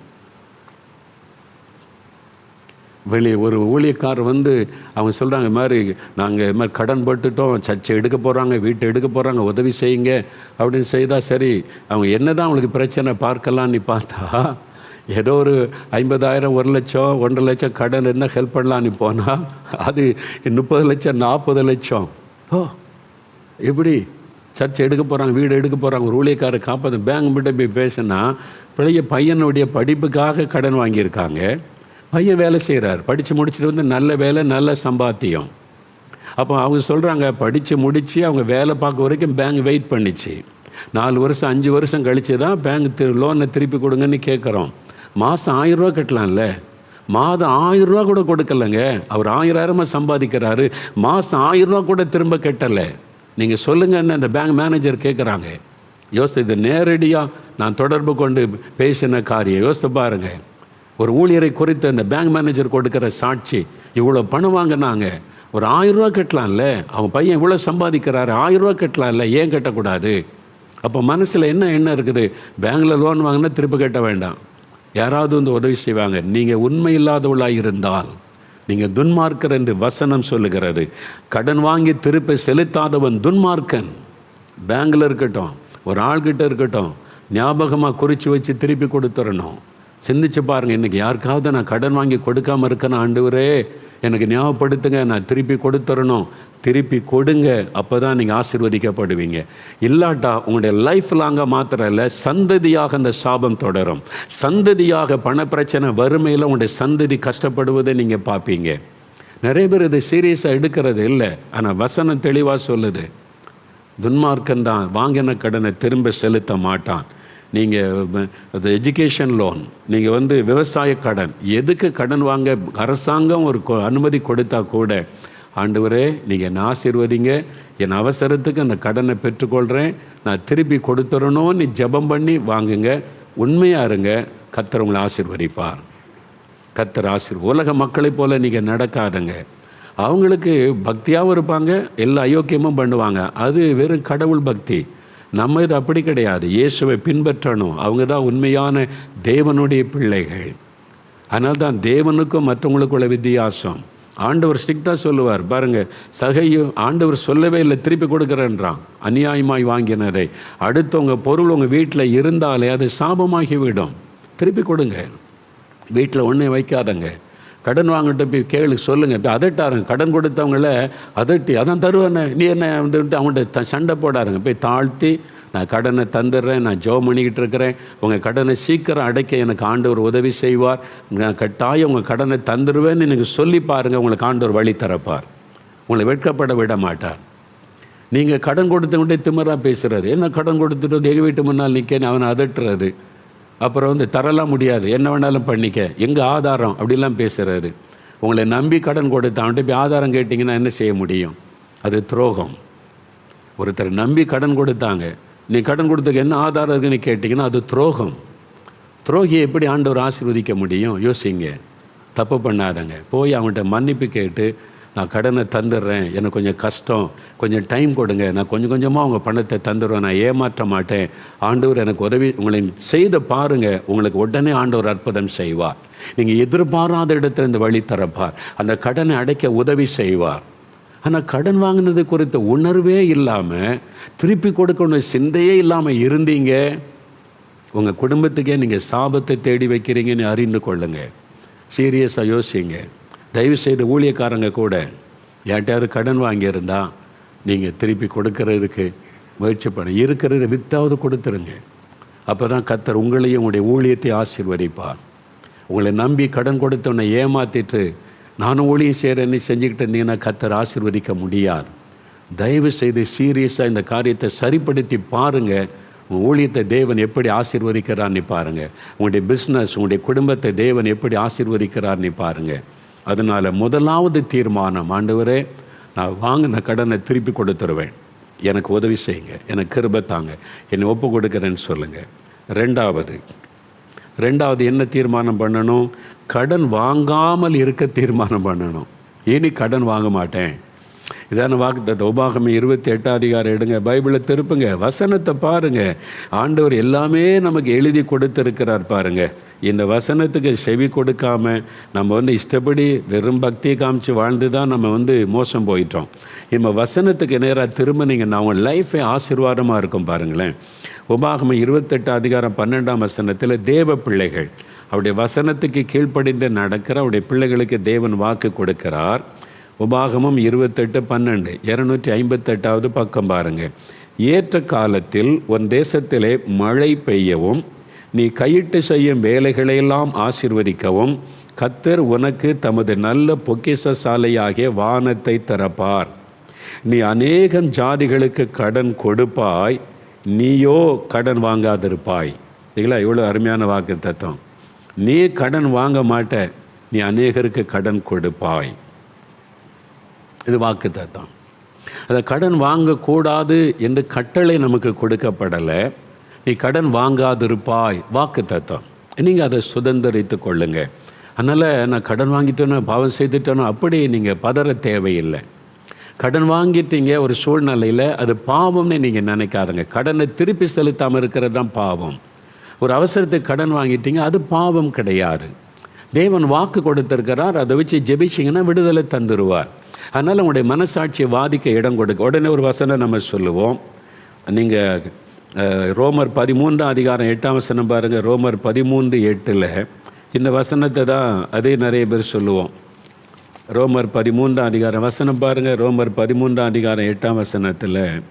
ஒரு ஊழியக்காரர் அவங்க சொல்கிறாங்க, இது மாதிரி நாங்கள் இது மாதிரி கடன் போட்டுட்டோம், சர்ச்சை எடுக்க போகிறாங்க, வீட்டை எடுக்க போகிறாங்க, உதவி செய்யுங்க அப்படின்னு செய்தால் சரி. அவங்க என்ன தான் அவங்களுக்கு பிரச்சனை பார்க்கலான்னு பார்த்தா, ஏதோ ஒரு 50,000, 1 லட்சம், 1.5 லட்சம் கடன் என்ன ஹெல்ப் பண்ணலான்னு போனால் அது 30 லட்சம், 40 லட்சம். எப்படி சர்ச்சை எடுக்க போகிறாங்க, வீடு எடுக்க போகிறாங்க, ஒரு ஊழியக்காரர் காப்பாற்ற பேங்க் கிட்ட போய் பேசினா, பையனுடைய படிப்புக்காக கடன் வாங்கியிருக்காங்க. பையன் வேலை செய்கிறார், படித்து முடிச்சுட்டு நல்ல வேலை, நல்ல சம்பாத்தியம். அப்போ அவங்க சொல்கிறாங்க, படித்து முடித்து அவங்க வேலை பார்க்க வரைக்கும் பேங்க் வெயிட் பண்ணிச்சு. 4 வருஷம் 5 வருஷம் கழித்து தான் பேங்க் லோனை திருப்பி கொடுங்கன்னு கேட்குறோம். மாதம் 1000 ரூபா கட்டலாம்ல, மாதம் 1000 ரூபா கூட கொடுக்கலங்க. அவர் 1000 சம்பாதிக்கிறாரு, மாதம் 1000 ரூபா கூட திரும்ப கட்டலை. நீங்கள் சொல்லுங்கன்னு அந்த பேங்க் மேனேஜர் கேட்குறாங்க. இது நேரடியாக நான் தொடர்பு கொண்டு பேசின காரியம். யோசித்து பாருங்கள். ஒரு ஊழியரை குறித்து அந்த பேங்க் மேனேஜர் கொடுக்குற சாட்சி, இவ்வளோ பணம் வாங்கினாங்க, ஒரு 1000 ரூபா கட்டலாம்ல, அவங்க பையன் இவ்வளோ சம்பாதிக்கிறாரு, 1000 ரூபா கட்டலாம்ல, ஏன் கட்டக்கூடாது? அப்போ மனசில் என்ன இருக்குது? பேங்கில் லோன் வாங்கினா திருப்பி கட்ட வேண்டாம், யாராவது உதவி செய்வாங்க. நீங்கள் உண்மை இல்லாதவளாக இருந்தால் நீங்கள் துன்மார்க்கர் என்று வசனம் சொல்லுகிறது. கடன் வாங்கி திருப்பி செலுத்தாதவன் துன்மார்க்கன். பேங்கில் இருக்கட்டும், ஒரு ஆள்கிட்ட இருக்கட்டும், ஞாபகமாக குறித்து வச்சு திருப்பி கொடுத்துடணும். சிந்திச்சு பாருங்கள், இன்றைக்கி யாருக்காவது நான் கடன் வாங்கி கொடுக்காமல் இருக்கேன், ஆண்டவரே எனக்கு ஞாபகப்படுத்துங்க, நான் திருப்பி கொடுத்துடணும். திருப்பி கொடுங்க, அப்போ தான் நீங்கள் ஆசீர்வதிக்கப்படுவீங்க. இல்லாட்டா உங்களுடைய லைஃப் லாங்காக மாத்திரம் இல்லை, சந்ததியாக அந்த சாபம் தொடரும். சந்ததியாக பணப்பிரச்சனை, வறுமையில் உங்களுடைய சந்ததி கஷ்டப்படுவதை நீங்கள் பார்ப்பீங்க. நிறைய பேர் இதை சீரியஸாக எடுக்கிறது இல்லை. ஆனால் வசனம் தெளிவாக சொல்லுது, துன்மார்க்கன் தான் வாங்கின கடனை திரும்ப செலுத்த மாட்டான். நீங்கள் அது எஜுகேஷன் லோன், நீங்கள் விவசாய கடன், எதுக்கு கடன் வாங்க அரசாங்கம் ஒரு அனுமதி கொடுத்தா கூட, ஆண்டவரே நீங்கள் என்னை ஆசீர்வதிங்க, என் அவசரத்துக்கு அந்த கடனை பெற்றுக்கொள்கிறேன், நான் திருப்பி கொடுத்துடணும், நீ ஜெபம் பண்ணி வாங்குங்க. உண்மையாக இருங்க, கர்த்தர் உங்களை ஆசீர்வதிப்பார். கர்த்தர் உலக மக்களைப் போல் நீங்கள் நடக்காதுங்க. அவங்களுக்கு பக்தியாகவும் இருப்பாங்க, எல்லா அயோக்கியமும் பண்ணுவாங்க, அது வெறும் கடவுள் பக்தி. நம்ம இது அப்படி கிடையாது. இயேசுவை பின்பற்றணும், அவங்க தான் உண்மையான தேவனுடைய பிள்ளைகள். அதனால தான் தேவனுக்கும் மற்றவங்களுக்குள்ள வித்தியாசம். ஆண்டவர் ஸ்ட்ரிக்டாக சொல்லுவார் பாருங்கள். சகையும் ஆண்டவர் சொல்லவே இல்லை, திருப்பி கொடுக்குறேன்றான். அநியாயமாய் வாங்கினதை அடுத்தவங்க பொருள் உங்கள் வீட்டில் இருந்தாலே அது சாபமாகிவிடும். திருப்பி கொடுங்க, வீட்டில் ஒன்றே வைக்காதங்க. கடன் வாங்கிட்டு போய் கேளு, சொல்லுங்கள். இப்போ அதட்டாருங்க, கடன் கொடுத்தவங்கள அதட்டி, அதான் தருவேண்ணே, நீ என்ன அவங்கள்ட்ட சண்டை போடாருங்க. போய் தாழ்த்தி, நான் கடனை தந்துடுறேன், நான் ஜெபம் பண்ணிக்கிட்டு இருக்கிறேன், உங்கள் கடனை சீக்கிரம் அடைக்க எனக்கு ஆண்டவர் உதவி செய்வார், நான் கட்டாயம் உங்கள் கடனை தந்துடுவேன்னு எனக்கு சொல்லி பாருங்கள். உங்களுக்கு ஆண்டவர் வழி தரப்பார், உங்களை வெட்கப்பட விட மாட்டார். நீங்கள் கடன் கொடுத்தவங்கள்ட்ட திமிராக பேசுகிறது, என்ன கடன் கொடுத்துட்டு எங்கள் வீட்டு முன்னால் நிற்கன்னு அவனை அதட்டுறது, அப்புறம் தரலாம் முடியாது, என்ன வேணாலும் பண்ணிக்க, எங்கள் ஆதாரம் அப்படிலாம் பேசுகிறாரு. உங்களை நம்பி கடன் கொடுத்தான்ட்டு போய் ஆதாரம் கேட்டிங்கன்னா என்ன செய்ய முடியும்? அது துரோகம். ஒருத்தர் நம்பி கடன் கொடுத்தாங்க, நீ கடன் கொடுத்ததுக்கு என்ன ஆதாரம் இருக்குன்னு கேட்டிங்கன்னா அது துரோகம். துரோகியை எப்படி ஆண்டவர் ஆசீர்வதிக்க முடியும்? யோசிங்க. தப்பு பண்ணாதங்க. போய் அவங்கள்ட்ட மன்னிப்பு கேட்டு, நான் கடனை தந்துடுறேன், எனக்கு கொஞ்சம் கஷ்டம், கொஞ்சம் டைம் கொடுங்க, நான் கொஞ்சம் கொஞ்சமாக உங்கள் பணத்தை தந்துடுவேன், நான் ஏமாற்ற மாட்டேன், ஆண்டவர் எனக்கு உதவி உங்களை செய்த பாருங்கள், உங்களுக்கு உடனே ஆண்டவர் அற்புதம் செய்வார். நீங்கள் எதிர்பாராத இடத்துல இந்த வழி தரப்பார், அந்த கடனை அடைக்க உதவி செய்வார். ஆனால் கடன் வாங்கினது குறித்த உணர்வே இல்லாமல், திருப்பி கொடுக்கணும் சிந்தையே இல்லாமல் இருந்தீங்க, உங்கள் குடும்பத்துக்கே நீங்கள் சாபத்தை தேடி வைக்கிறீங்கன்னு அறிந்து கொள்ளுங்க. சீரியஸாக யோசிங்க. தயவுசெய்து ஊழியக்காரங்க கூட யார்ட்டாவது கடன் வாங்கியிருந்தா நீங்கள் திருப்பி கொடுக்கறதுக்கு முயற்சி பண்ண, இருக்கிறத வித்தாவது கொடுத்துருங்க. அப்போ தான் கர்த்தர் உங்களையும் உங்களுடைய ஊழியத்தை ஆசீர்வதிப்பார். உங்களை நம்பி கடன் கொடுத்தவனை ஏமாற்றிட்டு நானும் ஊழியம் செய்கிறேன்னு செஞ்சுக்கிட்டு இருந்தீங்கன்னா கர்த்தர் ஆசீர்வதிக்க முடியாது. தயவு செய்து சீரியஸாக இந்த காரியத்தை சரிப்படுத்தி பாருங்கள். உங்கள் ஊழியத்தை தேவன் எப்படி ஆசீர்வதிக்கிறார்னு பாருங்கள். உங்களுடைய பிஸ்னஸ், உங்களுடைய குடும்பத்தை தேவன் எப்படி ஆசீர்வதிக்கிறார்னு பாருங்கள். அதனால் முதலாவது தீர்மானம், ஆண்டவரே நான் வாங்கின கடனை திருப்பி கொடுத்துருவேன், எனக்கு உதவி செய்யுங்க, எனக்கு கிருபை தாங்க, என்னை ஒப்பு கொடுக்குறேன்னு சொல்லுங்கள். ரெண்டாவது என்ன தீர்மானம் பண்ணணும்? கடன் வாங்காமல் இருக்க தீர்மானம் பண்ணணும். இனி கடன் வாங்க மாட்டேன். இதான வாக்குத்தத்தம். உபாகமம் 28 எடுங்க, பைபிளை திருப்புங்க, வசனத்தை பாருங்கள். ஆண்டவர் எல்லாமே நமக்கு எழுதி கொடுத்துருக்கிறார் பாருங்கள். இந்த வசனத்துக்கு செவி கொடுக்காமல் நம்ம இஷ்டப்படி வெறும் பக்தியை காமிச்சு வாழ்ந்து தான் நம்ம மோசம் போயிட்டோம். இப்போ வசனத்துக்கு நேராக திரும்பினீங்கன்னா அவங்க லைஃபே ஆசீர்வாதமாக இருக்கும் பாருங்களேன். உபாகமம் 28 12 தேவ பிள்ளைகள் அவருடைய வசனத்துக்கு கீழ்ப்படிந்து நடக்கிற அவருடைய பிள்ளைகளுக்கு தேவன் வாக்கு கொடுக்கிறார். உபாகமம் 28:12 258 பக்கம் பாருங்கள். ஏற்ற காலத்தில் உன் தேசத்திலே மழை பெய்யவும் நீ கையிட்டு செய்யும் வேலைகளையெல்லாம் ஆசீர்வதிக்கவும் கர்த்தர் உனக்கு தமது நல்ல பொக்கிஷ சாலையாகிய வானத்தை திறப்பார். நீ அநேகம் ஜாதிகளுக்கு கடன் கொடுப்பாய், நீயோ கடன் வாங்காதிருப்பாய். சரிங்களா? இவ்வளோ அருமையான வாக்கு தத்துவம். நீ கடன் வாங்க மாட்ட, நீ அநேகருக்கு கடன் கொடுப்பாய். இது வாக்கு தத்துவம். அதை கடன் வாங்கக்கூடாது என்று கட்டளை நமக்கு கொடுக்கப்படலை. நீ கடன் வாங்காதிருப்பாய் வாக்கு தத்துவம். நீங்கள் அதை சுதந்திரித்து கொள்ளுங்க. அதனால் நான் கடன் வாங்கிட்டேனோ பாவம் செய்துட்டேனோ அப்படி நீங்கள் பதற தேவையில்லை. கடன் வாங்கிட்டீங்க ஒரு சூழ்நிலையில், அது பாவம்னு நீங்கள் நினைக்காதுங்க. கடனை திருப்பி செலுத்தாமல் இருக்கிறது தான் பாவம். ஒரு அவசரத்துக்கு கடன் வாங்கிட்டீங்க, அது பாவம் கிடையாது. தேவன் வாக்கு கொடுத்துருக்கிறார், அதை வச்சு ஜெபிச்சிங்கன்னா விடுதலை தந்துடுவார். அதனால் உங்களுடைய மனசாட்சியை வாதிக்க இடம் கொடுக்க. உடனே ஒரு வசனம் நம்ம சொல்லுவோம். நீங்கள் ரோமர் 13:8 பாருங்கள். ரோமர் 13:8 இந்த வசனத்தை தான் அதே நிறைய பேர் சொல்லுவோம். ரோமர் 13 வசனம் பாருங்கள். ரோமர் 13:8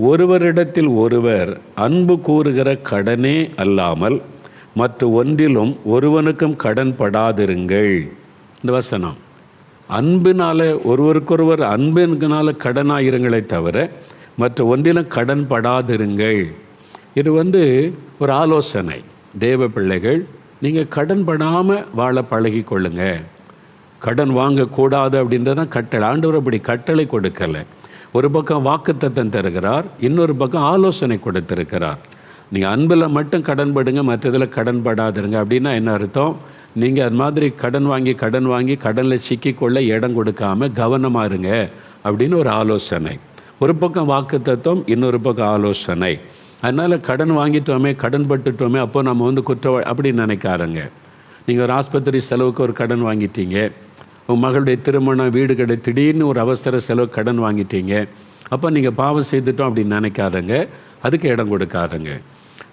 ஒருவரிடத்தில் ஒருவர் அன்பு கூறுகிற கடனே அல்லாமல் மற்ற ஒன்றிலும் ஒருவனுக்கும் கடன் படாதிருங்கள். இந்த வசனம் அன்பினால் ஒருவருக்கொருவர் அன்பினால கடனாயிருங்களே தவிர மற்ற ஒன்றிலும் கடன் படாதிருங்கள். இது ஒரு ஆலோசனை. தேவ பிள்ளைகள், நீங்கள் கடன் படாமல் வாழ பழகி கொள்ளுங்க. கடன் வாங்கக்கூடாது அப்படின்றதான் கட்டளை. ஆண்டவர் அப்படி கட்டளை கொடுக்கலை. ஒரு பக்கம் வாக்குத்தத்தம் தருகிறார், இன்னொரு பக்கம் ஆலோசனை கொடுத்திருக்கிறார். நீங்கள் அன்பில் மட்டும் கடன் படுங்க, மற்றதில் கடன் படாதுருங்க. அப்படின்னா என்ன அர்த்தம்? நீங்கள் அது மாதிரி கடன் வாங்கி கடனில் சிக்கிக்கொள்ள இடம் கொடுக்காமல் கவனமாக இருங்க அப்படின்னு ஒரு ஆலோசனை. ஒரு பக்கம் வாக்குத்தத்தம், இன்னொரு பக்கம் ஆலோசனை. அதனால் கடன் வாங்கிட்டோமே, கடன் பட்டுட்டோமே, அப்போ நம்ம குற்றவாளி அப்படின்னு நினைக்காருங்க. நீங்கள் ஒரு ஆஸ்பத்திரி செலவுக்கு ஒரு கடன் வாங்கிட்டீங்க, உங்கள் மகளுடைய திருமணம், வீடு கடை, திடீர்னு ஒரு அவசர செலவு கடன் வாங்கிட்டீங்க, அப்போ நீங்கள் பாவம் செய்துட்டோம் அப்படின்னு நினைக்காதங்க, அதுக்கு இடம் கொடுக்காதங்க.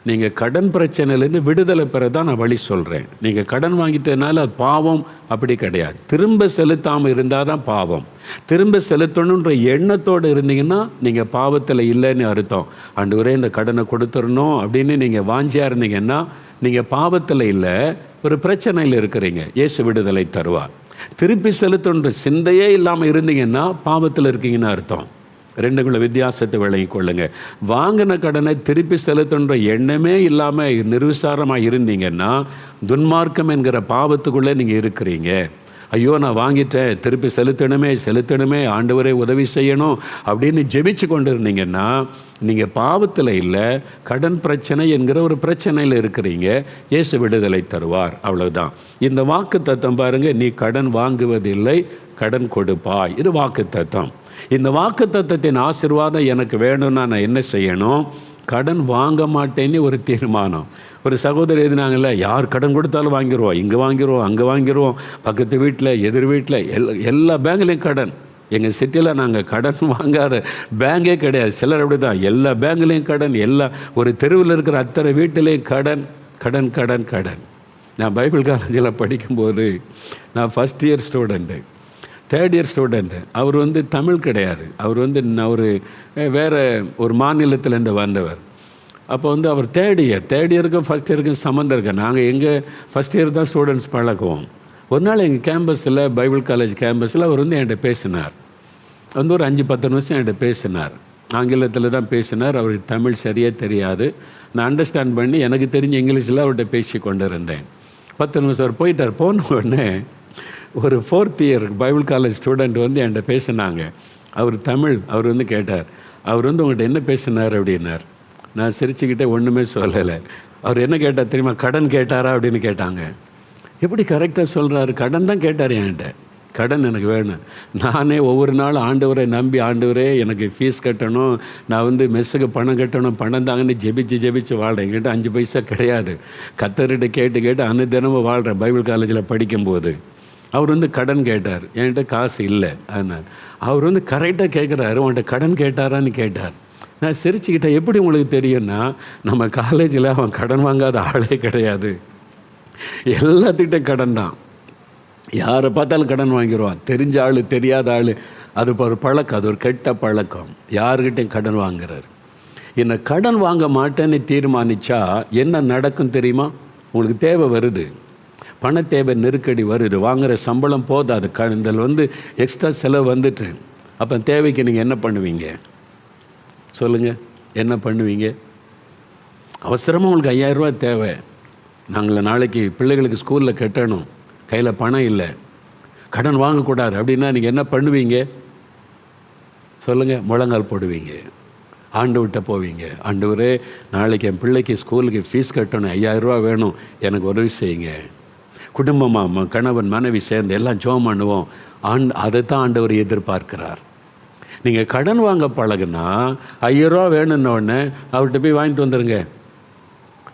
நீங்கள் கடன் பிரச்சனையிலேருந்து விடுதலை பெற தான் நான் வழி சொல்கிறேன். நீங்கள் கடன் வாங்கிட்டதுனால அது பாவம் அப்படி கிடையாது. திரும்ப செலுத்தாமல் இருந்தால் தான் பாவம். திரும்ப செலுத்தணுன்ற எண்ணத்தோடு இருந்தீங்கன்னா நீங்கள் பாவத்தில் இல்லைன்னு அர்த்தம். ஆண்டவரே இந்த கடனை கொடுத்துடணும் அப்படின்னு நீங்கள் வாஞ்சியாக இருந்தீங்கன்னா நீங்கள் பாவத்தில் இல்லை, ஒரு பிரச்சனையில் இருக்கிறீங்க. இயேசு விடுதலை தருவார். திருப்பி செலுத்தணுன்ற சிந்தையே இல்லாமல் இருந்தீங்கன்னா பாவத்தில் இருக்கீங்கன்னு அர்த்தம். ரெண்டுக்குள்ள வித்தியாசத்தை விளங்கி கொள்ளுங்க. வாங்கின கடனை திருப்பி செலுத்தணுன்ற எண்ணமே இல்லாமல் நிர்விசாரமாக இருந்தீங்கன்னா துன்மார்க்கம் என்கிற பாவத்துக்குள்ளே நீங்கள் இருக்கிறீங்க. ஐயோ நான் வாங்கிட்டேன், திருப்பி செலுத்தணுமே, ஆண்டவரே உதவி செய்யணும் அப்படின்னு ஜெபிச்சு கொண்டு இருந்தீங்கன்னா நீங்கள் பாவத்தில் இல்லை, கடன் பிரச்சனை என்கிற ஒரு பிரச்சனையில் இருக்கிறீங்க. இயேசு விடுதலை தருவார். அவ்வளவுதான். இந்த வாக்கு தத்தம் பாருங்கள். நீ கடன் வாங்குவதில்லை, கடன் கொடுப்பாய். இது வாக்கு தத்தம். இந்த வாக்கு தத்தத்தின் ஆசீர்வாதம் எனக்கு வேணும்னா நான் என்ன செய்யணும்? கடன் வாங்க மாட்டேன்னு ஒரு தீர்மானம். ஒரு சகோதரி எழுதினாங்கல்ல, யார் கடன் கொடுத்தாலும் வாங்கிடுவோம், இங்கே வாங்கிடுவோம், அங்கே வாங்கிடுவோம், பக்கத்து வீட்டில், எதிர் வீட்டில், எல்லா பேங்க்லேயும் கடன். எங்கள் சிட்டியில் நாங்கள் கடன் வாங்காத பேங்கே கிடையாது. சிலர் அப்படி தான், எல்லா பேங்க்லேயும் கடன், ஒரு தெருவில் இருக்கிற அத்தனை வீட்டிலையும் கடன் கடன் கடன் கடன். நான் பைபிள் காலேஜில் படிக்கும்போது நான் first year student, third year student. அவர் தமிழ் கிடையாது, அவர் ஒரு வேறு ஒரு மாநிலத்திலேருந்து வந்தவர். அப்போ அவர் தேர்ட் இயருக்கும் ஃபஸ்ட் இயருக்கும் சம்மந்தம் இருக்கு. நாங்கள் எங்கள் ஃபஸ்ட் இயர் தான் ஸ்டூடெண்ட்ஸ் பழகுவோம். ஒரு நாள் எங்கள் கேம்பஸில், பைபிள் காலேஜ் கேம்பஸில் அவர் என்கிட்ட பேசினார். ஒரு 5-10 நிமிஷம் என்கிட்ட பேசினார். ஆங்கிலத்தில் தான் பேசினார். அவருக்கு தமிழ் சரியாக தெரியாது. நான் அண்டர்ஸ்டாண்ட் பண்ணி எனக்கு தெரிஞ்ச இங்கிலீஷில் அவர்கிட்ட பேசி கொண்டு இருந்தேன். 10 நிமிஷம் அவர் போயிட்டார். போன உடனே ஒரு 4th year Bible college student வந்து என்கிட்ட பேசினாங்க. அவர் தமிழ். அவர் வந்து கேட்டார், அவர் வந்து உங்கள்கிட்ட என்ன பேசினார் அப்படின்னார். நான் சிரிச்சுக்கிட்டே ஒன்றுமே சொல்லலை. அவர் என்ன கேட்டார் தெரியுமா? கடன் கேட்டாரா அப்படின்னு கேட்டாங்க. எப்படி கரெக்டாக சொல்கிறாரு? கடன் தான் கேட்டார் என்கிட்ட. கடன் எனக்கு வேணும். நானே ஒவ்வொரு நாளும் ஆண்டவரை நம்பி, ஆண்டவரே எனக்கு ஃபீஸ் கட்டணும், நான் வந்து மெஸ்ஸுக்கு பணம் கட்டணும், பணம் தாங்கன்னு ஜெபிச்சு வாழ்கிறேன். என்கிட்ட 5 பைசா கிடையாது. கத்தர்கிட்ட கேட்டு அனுதினமும் வாழ்கிறேன் பைபிள் காலேஜில் படிக்கும்போது. அவர் வந்து கடன் கேட்டார். என்கிட்ட காசு இல்லை. அதனால் அவர் வந்து கரெக்டாக கேட்குறாரு, உன்கிட்ட கடன் கேட்டாரான்னு கேட்டார். நான் சிரிச்சுக்கிட்டேன். எப்படி உங்களுக்கு தெரியும்னா, நம்ம காலேஜில் அவன் கடன் வாங்காத ஆளே கிடையாது. எல்லாத்திட்ட கடன் தான். யாரை பார்த்தாலும் கடன் வாங்கிடுவான். தெரிஞ்ச ஆள், தெரியாத ஆள். அது ஒரு பழக்கம், அது ஒரு கெட்ட பழக்கம். யாருக்கிட்டையும் கடன் வாங்குறாரு. என்னை கடன் வாங்க மாட்டேன்னு தீர்மானித்தா என்ன நடக்கும் தெரியுமா? உங்களுக்கு தேவை வருது, பண தேவை, நெருக்கடி வருது, வாங்குகிற சம்பளம் போதாது, இதில் வந்து எக்ஸ்ட்ரா செலவு வந்துட்டு, அப்போ தேவைக்கு நீங்கள் என்ன பண்ணுவீங்க சொல்லுங்கள்? என்ன பண்ணுவீங்க? அவசரமாக உங்களுக்கு 5000 ரூபா தேவை, நாங்கள் நாளைக்கு பிள்ளைகளுக்கு ஸ்கூலில் கட்டணும், கையில் பணம் இல்லை, கடன் வாங்கக்கூடாது அப்படின்னா நீங்கள் என்ன பண்ணுவீங்க சொல்லுங்கள்? முழங்கால் போடுவீங்க, ஆண்டவர்கிட்ட போவீங்க. ஆண்டவரே, நாளைக்கு என் பிள்ளைக்கு ஸ்கூலுக்கு ஃபீஸ் கட்டணும், 5000 ரூபா வேணும், எனக்கு உதவி செய்யுங்க. குடும்பமாக கணவன் மனைவி சேர்ந்து எல்லாம் ஜெபம் பண்ணுவோம். அதை தான் ஆண்டவர் எதிர்பார்க்கிறார். நீங்கள் கடன் வாங்க பழகுனா 5000 ரூபா வேணும்னோடனே அவர்கிட்ட போய் வாங்கிட்டு வந்துடுங்க.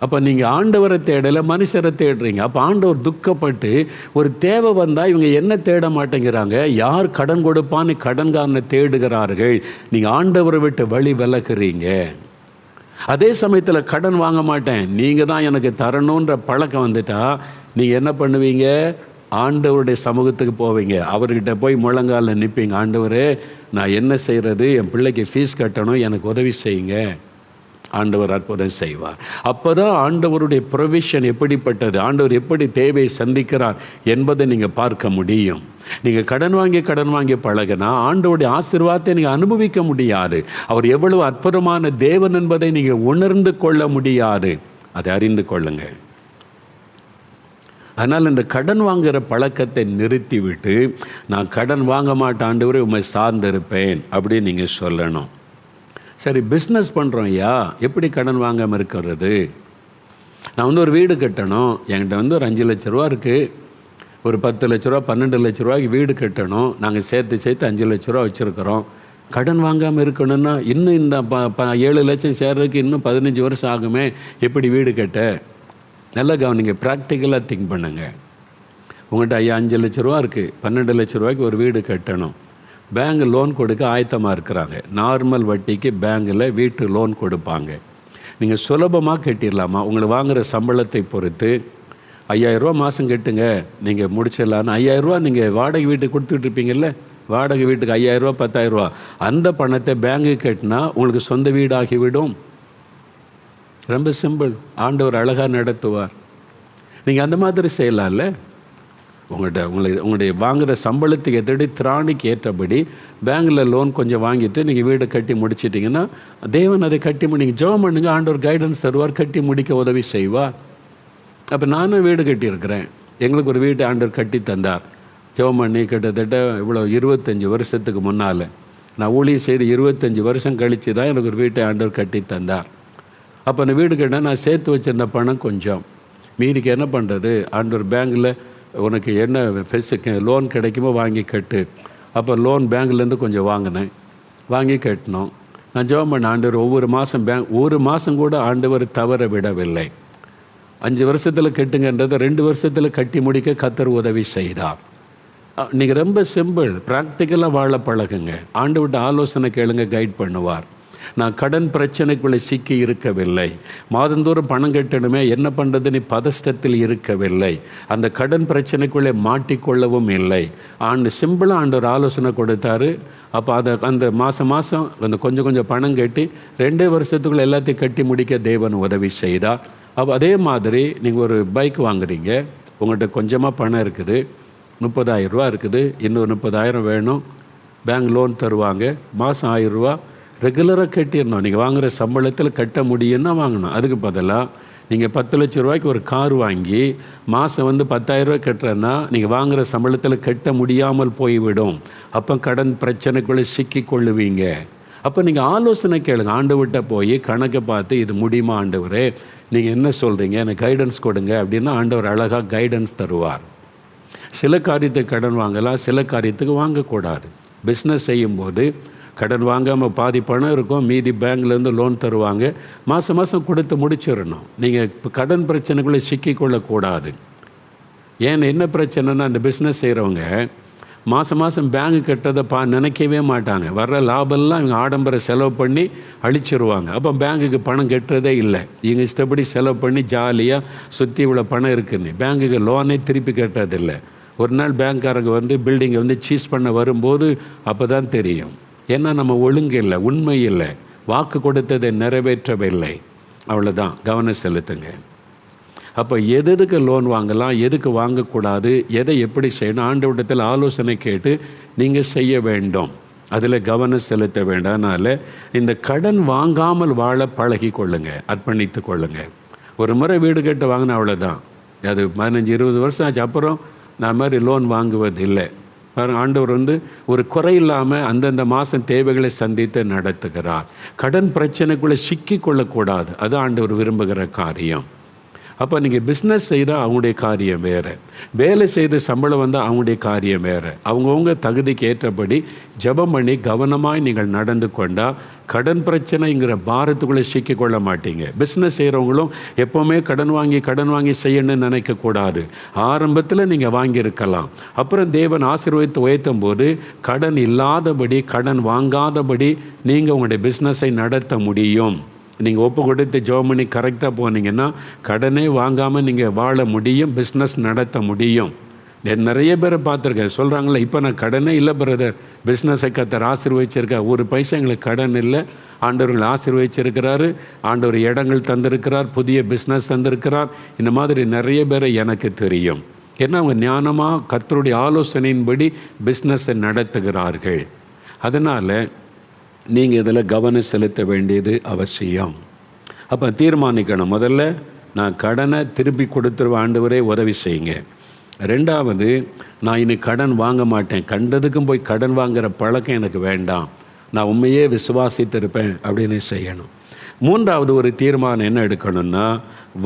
அப்போ நீங்கள் ஆண்டவரை தேடலை, மனுஷரை தேடுறீங்க. அப்போ ஆண்டவர் துக்கப்பட்டு, ஒரு தேவை வந்தால் இவங்க என்ன தேட மாட்டேங்கிறாங்க, யார் கடன் கொடுப்பான்னு கடன்காரனை தேடுகிறார்கள். நீங்கள் ஆண்டவரை விட்டு வழி விலக்குறீங்க. அதே சமயத்தில் கடன் வாங்க மாட்டேன், நீங்கள் தான் எனக்கு தரணுன்ற பழக்கம் வந்துட்டா நீங்கள் என்ன பண்ணுவீங்க? ஆண்டவருடைய சமூகத்துக்கு போவீங்க. அவர்கிட்ட போய் முழங்காலில் நிற்பீங்க. ஆண்டவரே, நான் என்ன செய்கிறது? என் பிள்ளைக்கு ஃபீஸ் கட்டணும், எனக்கு உதவி செய்யுங்க. ஆண்டவர் அற்புதம் செய்வார். அப்போ தான் ஆண்டவருடைய ப்ரொவிஷன் எப்படிப்பட்டது, ஆண்டவர் எப்படி தேவையை சந்திக்கிறார் என்பதை நீங்கள் பார்க்க முடியும். நீங்கள் கடன் வாங்கி பழகினா ஆண்டவருடைய ஆசீர்வாதத்தை நீங்கள் அனுபவிக்க முடியாது. அவர் எவ்வளவு அற்புதமான தேவன் என்பதை நீங்கள் உணர்ந்து கொள்ள முடியாது. அதை அறிந்து கொள்ளுங்க. அதனால் இந்த கடன் வாங்குகிற பழக்கத்தை நிறுத்திவிட்டு, நான் கடன் வாங்க மாட்டேன் ஆண்டவரே, உம்மை சார்ந்திருப்பேன் அப்படின்னு நீங்கள் சொல்லணும். சரி, பிஸ்னஸ் பண்ணுறோம் ஐயா, எப்படி கடன் வாங்காமல் இருக்கிறது? நான் வந்து ஒரு வீடு கட்டணும், என்கிட்ட வந்து ஒரு 5 லட்ச ரூபா இருக்குது, ஒரு 10 லட்ச ரூபா 12 லட்ச ரூபாய்க்கு வீடு கட்டணும், நாங்கள் சேர்த்து 5 லட்ச ரூபா வச்சுருக்கிறோம். கடன் வாங்காமல் இருக்கணும்னா இன்னும் இந்த 7 லட்சம் சேர்றதுக்கு இன்னும் 15 வருஷம் ஆகுமே, எப்படி வீடு கட்ட? நல்லா கவனிங்க, ப்ராக்டிக்கலாக திங்க் பண்ணுங்கள். உங்கள்கிட்ட 5 லட்ச ரூபா இருக்குது, 12 லட்ச ரூபாய்க்கு ஒரு வீடு கட்டணும். பேங்க் லோன் கொடுக்க ஆயத்தமாக இருக்கிறாங்க. நார்மல் வட்டிக்கு பேங்கில் வீட்டு லோன் கொடுப்பாங்க. நீங்கள் சுலபமாக கட்டிடலாமா? உங்களை வாங்குகிற சம்பளத்தை பொறுத்து 5000 ரூபா மாதம் கட்டுங்க, நீங்கள் முடிச்சிடலான்னு 5000 ரூபா நீங்கள் வாடகை வீட்டுக்கு கொடுத்துட்டு இருப்பீங்கள்ல, வாடகை வீட்டுக்கு 5000 ரூபா 10000 ரூபா, அந்த பணத்தை பேங்கு கட்டினா உங்களுக்கு சொந்த வீடாகிவிடும். ரொம்ப சிம்பிள். ஆண்டவர் அழகாக நடத்துவார். நீங்கள் அந்த மாதிரி செய்யலாம்ல. உங்களுடைய வாங்குகிற சம்பளத்துக்கு எதிரடி திராணிக்கு ஏற்றபடி பேங்கில் லோன் கொஞ்சம் வாங்கிட்டு நீங்கள் வீடை கட்டி முடிச்சிட்டிங்கன்னா தேவன் அதை கட்டி நீங்கள் ஜெபம் பண்ணுங்க, ஆண்டவர் கைடன்ஸ் தருவார், கட்டி முடிக்க உதவி செய்வார். அப்போ நானும் வீடு கட்டியிருக்கிறேன். எங்களுக்கு ஒரு வீட்டை ஆண்டவர் கட்டி தந்தார். ஜெபம் பண்ணி கிட்டத்தட்ட இவ்வளோ 25 வருஷத்துக்கு முன்னால், நான் ஊழியம் செய்து 25 வருஷம் கழித்து தான் எனக்கு ஒரு வீட்டை ஆண்டவர் கட்டி தந்தார். அப்போ அந்த வீடு கட்டினா நான் சேர்த்து வச்சுருந்த பணம் கொஞ்சம், மீதிக்கு என்ன பண்ணுறது? ஆண்டவர் பேங்கில் உனக்கு என்ன லோன் கிடைக்குமோ வாங்கி கட்டு. அப்போ லோன் பேங்க்லேருந்து கொஞ்சம் வாங்கினேன், வாங்கி கட்டினோம். நான் ஜெபம் பண்ண, ஆண்டவர் ஒவ்வொரு மாதம் ஒரு மாதம் கூட ஆண்டவர் தவற விடவில்லை. 5 வருஷத்தில் கட்டுங்கன்றதை 2 வருஷத்தில் கட்டி முடிக்க கர்த்தர் உதவி செய்தார். நீங்கள் ரொம்ப சிம்பிள், ப்ராக்டிக்கலாக வாழ பழகுங்க. ஆண்டவர்கிட்ட ஆலோசனை கேளுங்க, கைட் பண்ணுவார். நான் கடன் பிரச்சனைக்குள்ளே சிக்கி இருக்கவில்லை, மாதந்தோறும் பணம் கட்டணுமே என்ன பண்ணுறதுன்னு பதஷ்டத்தில் இருக்கவில்லை, அந்த கடன் பிரச்சனைக்குள்ளே மாட்டிக்கொள்ளவும் இல்லை. சிம்பிளாக ஆண்டவர் ஆலோசனை கொடுத்தாரு. அப்போ அந்த மாதம் அந்த கொஞ்சம் பணம் கட்டி 2 வருஷத்துக்குள்ளே எல்லாத்தையும் கட்டி முடிக்க தேவன் உதவி செய்தார். அப்போ அதே மாதிரி நீங்கள் ஒரு பைக் வாங்குறீங்க, உங்கள்கிட்ட கொஞ்சமாக பணம் இருக்குது, 30,000 ரூபா இருக்குது, இன்னொரு 30,000 வேணும், பேங்க் லோன் தருவாங்க, மாதம் 1000 ரூபா, ரெகுலராக கட்டிடணும். நீங்கள் வாங்குகிற சம்பளத்தில் கட்ட முடியும்னா வாங்கணும். அதுக்கு பதிலாக நீங்கள் 10 லட்ச ரூபாய்க்கு ஒரு கார் வாங்கி மாதம் 10,000 ரூபாய் கட்டுறேன்னா நீங்கள் வாங்குகிற சம்பளத்தில் கட்ட முடியாமல் போய்விடும். அப்போ கடன் பிரச்சனைக்குள்ளே சிக்கி கொள்ளுவீங்க. அப்போ நீங்கள் ஆலோசனை கேளுங்க. ஆண்டவர்கிட்ட போய் கணக்கை பார்த்து இது முடியுமா ஆண்டவரே, நீங்கள் என்ன சொல்கிறீங்க, எனக்கு கைடன்ஸ் கொடுங்க அப்படின்னா ஆண்டவர் அழகாக கைடன்ஸ் தருவார். சில காரியத்துக்கு கடன் வாங்கலாம், சில காரியத்துக்கு வாங்கக்கூடாது. பிஸ்னஸ் செய்யும்போது கடன் வாங்காமல் பாதி பணம் இருக்கும், மீதி பேங்க்லேருந்து லோன் தருவாங்க, மாதம் மாதம் கொடுத்து முடிச்சிடணும். நீங்கள் இப்போ கடன் பிரச்சனைக்குள்ளே சிக்கிக்கொள்ளக்கூடாது. ஏன்னா என்ன பிரச்சனைனா, இந்த பிஸ்னஸ் செய்கிறவங்க மாதம் மாதம் பேங்க் கட்டுறதை நினைக்கவே மாட்டாங்க. வர்ற லாபம்லாம் இவங்க ஆடம்பர செலவு பண்ணி அழிச்சிருவாங்க. அப்போ பேங்குக்கு பணம் கட்டுறதே இல்லை. இவங்க இஷ்டப்படி செலவு பண்ணி ஜாலியாக சுற்றி இவ்வளோ பணம் இருக்குன்னு பேங்குக்கு லோனே திருப்பி கட்டுறதில்லை. ஒரு நாள் பேங்க்காரங்க பில்டிங்கை சீஸ் பண்ண வரும்போது அப்போ தான் தெரியும். ஏன்னா நம்ம ஒழுங்கு இல்லை, உண்மை இல்லை, வாக்கு கொடுத்ததை நிறைவேற்றவில்லை. அவ்வளோதான். கவனம் செலுத்துங்க. அப்போ எதுக்கு லோன் வாங்கலாம், எதுக்கு வாங்கக்கூடாது, எதை எப்படி செய்யணும், ஆண்டவரிடத்தில் ஆலோசனை கேட்டு நீங்கள் செய்ய வேண்டும். அதில் கவனம் செலுத்த வேண்டாம். அதனால் இந்த கடன் வாங்காமல் வாழ பழகி கொள்ளுங்க, அர்ப்பணித்து கொள்ளுங்க. ஒரு முறை வீடு கட்ட வாங்கினா அவ்வளோதான். அது 15-20 வருஷம் ஆச்சு. அப்புறம் நான் மாதிரி லோன் வாங்குவது இல்லை. ஆண்டவர் ஒரு குறை இல்லாமல் அந்தந்த மாதம் தேவைகளை சந்தித்து நடத்துகிறார். கடன் பிரச்சனைக்குள்ளே சிக்கி கொள்ளக்கூடாது. அது ஆண்டவர் விரும்புகிற காரியம். அப்போ நீங்கள் பிஸ்னஸ் செய்தால் அவங்களுடைய காரியம் வேறு, வேலை செய்து சம்பளம் வந்தால் அவங்களுடைய காரியம் வேறு. அவங்கவுங்க தகுதிக்கு ஏற்றபடி ஜெபம் பண்ணி கவனமாய் நீங்கள் நடந்து கொண்டால் கடன் பிரச்சனைங்கிற பாரத்துக்குள்ளே சிக்கிக்கொள்ள மாட்டீங்க. பிஸ்னஸ் செய்கிறவங்களும் எப்போவுமே கடன் வாங்கி செய்யணும்னு நினைக்கக்கூடாது. ஆரம்பத்தில் நீங்கள் வாங்கியிருக்கலாம், அப்புறம் தேவன் ஆசீர்வதித்து உயர்த்தும் போது கடன் இல்லாதபடி, கடன் வாங்காதபடி நீங்கள் உங்களுடைய பிஸ்னஸை நடத்த முடியும். நீங்கள் ஒப்பு கொடுத்து ஜெபம் பண்ணி கரெக்டாக போனீங்கன்னா கடனே வாங்காமல் நீங்கள் வாழ முடியும், பிஸ்னஸ் நடத்த முடியும். நிறைய பேரை பார்த்துருக்கேன், சொல்கிறாங்களே இப்போ நான் கடனே இல்லை பிரதர், பிஸ்னஸை கர்த்தர் ஆசீர்வதிச்சிருக்கார், ஒரு பைசா எங்களுக்கு கடன் இல்லை, ஆண்டவர்கள் ஆசீர்வதிச்சிருக்கிறாரு, ஆண்டவர் இடங்கள் தந்திருக்கிறார், புதிய பிஸ்னஸ் தந்திருக்கிறார். இந்த மாதிரி நிறைய பேரை எனக்கு தெரியும். ஏன்னா அவங்க ஞானமாக கர்த்தருடைய ஆலோசனையின்படி பிஸ்னஸை நடத்துகிறார்கள். அதனால் நீங்கள் இதில் கவனம் செலுத்த வேண்டியது அவசியம். அப்போ தீர்மானிக்கணும். முதல்ல நான் கடனை திருப்பி கொடுத்துருவேன், ஆண்டவரே உதவி செய்யுங்க. ரெண்டாவது, நான் இனி கடன் வாங்க மாட்டேன், கண்டதுக்கும் போய் கடன் வாங்குகிற பழக்கம் எனக்கு வேண்டாம், நான் உண்மையே விசுவாசித்திருப்பேன் அப்படின்னு செய்யணும். மூன்றாவது ஒரு தீர்மானம் என்ன எடுக்கணும்னா,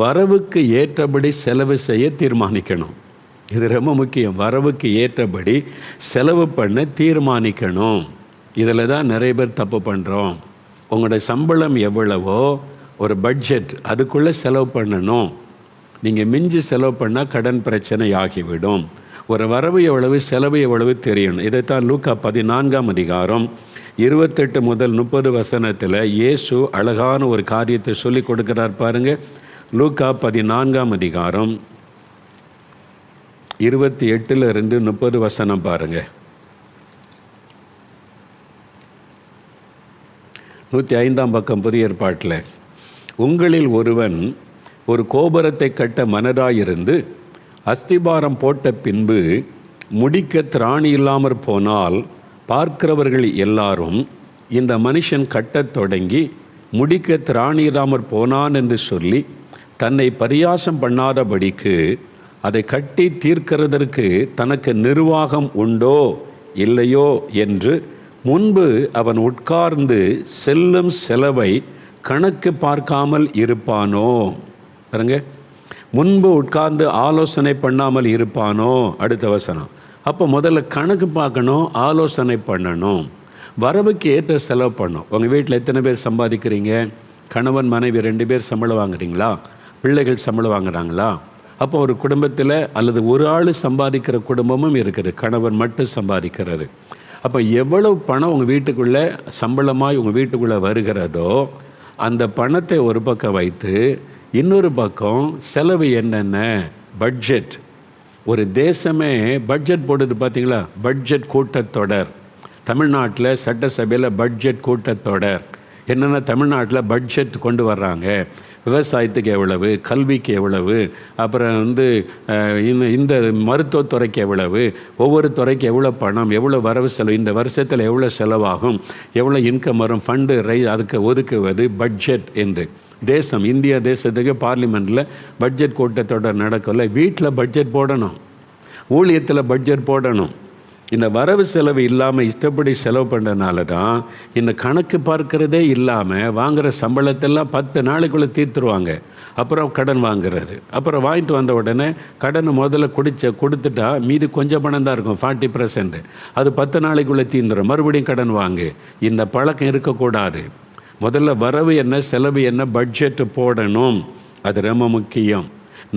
வரவுக்கு ஏற்றபடி செலவு செய்ய தீர்மானிக்கணும். இது ரொம்ப முக்கியம். வரவுக்கு ஏற்றபடி செலவு பண்ண தீர்மானிக்கணும். இதில் தான் நிறைய பேர் தப்பு பண்ணுறோம். உங்களோட சம்பளம் எவ்வளவோ ஒரு பட்ஜெட், அதுக்குள்ளே செலவு பண்ணணும். நீங்கள் மிஞ்சி செலவு பண்ணால் கடன் பிரச்சனை ஆகிவிடும். ஒரு வரவு எவ்வளவு, செலவு எவ்வளவு தெரியணும். இதைத்தான் லூக்கா 14ஆம் அதிகாரம் 28 முதல் 30 வசனத்தில் இயேசு அழகான ஒரு காரியத்தை சொல்லி கொடுக்கிறார் பாருங்கள். லூக்கா 14ஆம் அதிகாரம் 28 30 வசனம் பாருங்கள். 105ஆம் பக்கம் புதிய ஏற்பாட்டில், உங்களில் ஒருவன் ஒரு கோபுரத்தை கட்ட மனதாயிருந்து அஸ்திபாரம் போட்ட பின்பு முடிக்க திராணி இல்லாமற் போனால் பார்க்கிறவர்கள் எல்லாரும் இந்த மனுஷன் கட்டத் தொடங்கி முடிக்க திராணி இல்லாமற் போனான் என்று சொல்லி தன்னை பரியாசம் பண்ணாதபடிக்கு அதை கட்டி தீர்க்கிறதற்கு தனக்கு நிர்வாகம் உண்டோ இல்லையோ என்று முன்பு அவன் உட்கார்ந்து செல்லும் செலவை கணக்கு பார்க்காமல் இருப்பானோ. பாருங்க, முன்பு உட்கார்ந்து ஆலோசனை பண்ணாமல் இருப்பானோ. அடுத்த வசனம். அப்போ முதல்ல கணக்கு பார்க்கணும், ஆலோசனை பண்ணணும், வரவுக்கு ஏற்ற செலவு பண்ணணும். உங்கள் வீட்டில் எத்தனை பேர் சம்பாதிக்கிறீங்க? கணவன் மனைவி 2 பேர் சம்பளம் வாங்குறீங்களா? பிள்ளைகள் சம்பளம் வாங்குறாங்களா? அப்போ ஒரு குடும்பத்தில் அல்லது ஒரு ஆள் சம்பாதிக்கிற குடும்பமும் இருக்குது, கணவன் மட்டும் சம்பாதிக்கிறது. அப்போ எவ்வளவு பணம் உங்கள் வீட்டுக்குள்ளே சம்பளமாய் உங்கள் வீட்டுக்குள்ளே வருகிறதோ அந்த பணத்தை ஒரு பக்கம் வைத்து இன்னொரு பக்கம் செலவு என்னென்ன, பட்ஜெட். ஒரு தேசமே பட்ஜெட் போடுது பார்த்தீங்களா? பட்ஜெட் கூட்டத்தொடர். தமிழ்நாட்டில் சட்டசபையில் பட்ஜெட் கூட்டத்தொடர். என்னென்னா தமிழ்நாட்டில் பட்ஜெட் கொண்டு வர்றாங்க. விவசாயத்துக்கு எவ்வளவு, கல்விக்கு எவ்வளவு, அப்புறம் இந்த மருத்துவத்துறைக்கு எவ்வளவு, ஒவ்வொரு துறைக்கு எவ்வளோ பணம், எவ்வளோ வரவு செலவு, இந்த வருஷத்தில் எவ்வளோ செலவாகும், எவ்வளோ இன்கம் வரும், ஃபண்டு அதுக்கு ஒதுக்குவது பட்ஜெட் என்று. இந்தியா தேசத்துக்கு பார்லிமெண்ட்டில் பட்ஜெட் கூட்டத்தொடர் நடக்கல. வீட்டில் பட்ஜெட் போடணும், ஊழியத்தில் பட்ஜெட் போடணும். இந்த வரவு செலவு இல்லாமல் இஷ்டப்படி செலவு பண்ணுறதுனால தான் இந்த கணக்கு பார்க்குறதே இல்லாமல் வாங்குகிற சம்பளத்தெல்லாம் 10 நாளைக்குள்ளே தீர்த்துருவாங்க. அப்புறம் கடன் வாங்குறது, அப்புறம் வாங்கிட்டு வந்த உடனே கடனை முதல்ல கொடுத்துட்டா மீதி கொஞ்சம் பணம் தான் இருக்கும், 40%. அது 10 நாளைக்குள்ளே தீர்ந்துடும், மறுபடியும் கடன் வாங்கு. இந்த பழக்கம் இருக்கக்கூடாது. முதல்ல வரவு என்ன, செலவு என்ன, பட்ஜெட்டு போடணும். அது ரொம்ப முக்கியம்.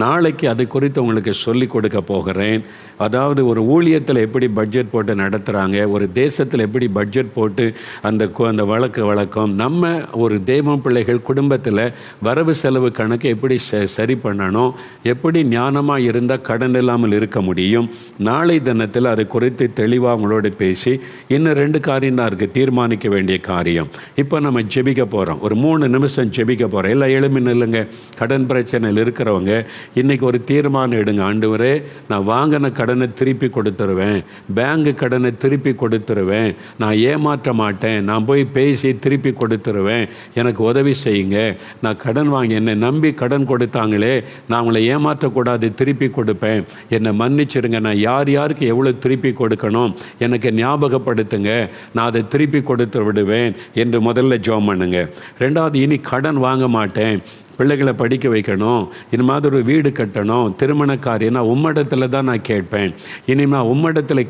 நாளைக்கு அதை குறித்து உங்களுக்கு சொல்லிக் கொடுக்க போகிறேன். அதாவது ஒரு ஊழியத்தில் எப்படி பட்ஜெட் போட்டு நடத்துகிறாங்க, ஒரு தேசத்தில் எப்படி பட்ஜெட் போட்டு அந்த வழக்கம், நம்ம ஒரு தெய்வ பிள்ளைகள் குடும்பத்தில் வரவு செலவு கணக்கு எப்படி சரி பண்ணணும், எப்படி ஞானமாக இருந்தால் கடன் இல்லாமல் இருக்க முடியும். நாளை தினத்தில் அதை குறித்து தெளிவாக அவங்களோடு பேசி இன்னும் 2 காரியம் தான் இருக்குது தீர்மானிக்க வேண்டிய காரியம். இப்போ நம்ம ஜெபிக்க போகிறோம். ஒரு 3 நிமிஷம் ஜெபிக்க போகிறோம். எல்லாம் எழுமி நில்லுங்க. கடன் பிரச்சனையில் இருக்கிறவங்க இன்றைக்கி ஒரு தீர்மானம் எடுங்க. ஆண்டவரே, நான் வாங்கின கடனை திருப்பி கொடுத்துருவேன், பேங்கு கடனை திருப்பி கொடுத்துருவேன், நான் ஏமாற்ற மாட்டேன், நான் போய் பேசி திருப்பி கொடுத்துருவேன், எனக்கு உதவி செய்யுங்க. நான் கடன் வாங்கி என்னை நம்பி கடன் கொடுத்தாங்களே, நான் அவங்கள ஏமாற்றக்கூடாது, திருப்பி கொடுப்பேன், என்னை மன்னிச்சிடுங்க. நான் யாருக்கு எவ்வளோ திருப்பி கொடுக்கணும் எனக்கு ஞாபகப்படுத்துங்க, நான் அதை திருப்பி கொடுத்து விடுவேன் என்று முதல்ல ஜெபம் பண்ணுங்க. 2வது, இனி கடன் வாங்க மாட்டேன், பிள்ளைகளை படிக்க வைக்கணும், இது மாதிரி ஒரு வீடு கட்டணும், திருமண காரியம் நான் உம்மிடத்தில் தான் நான் கேட்பேன். இனிமேல் உம்மிடத்தில்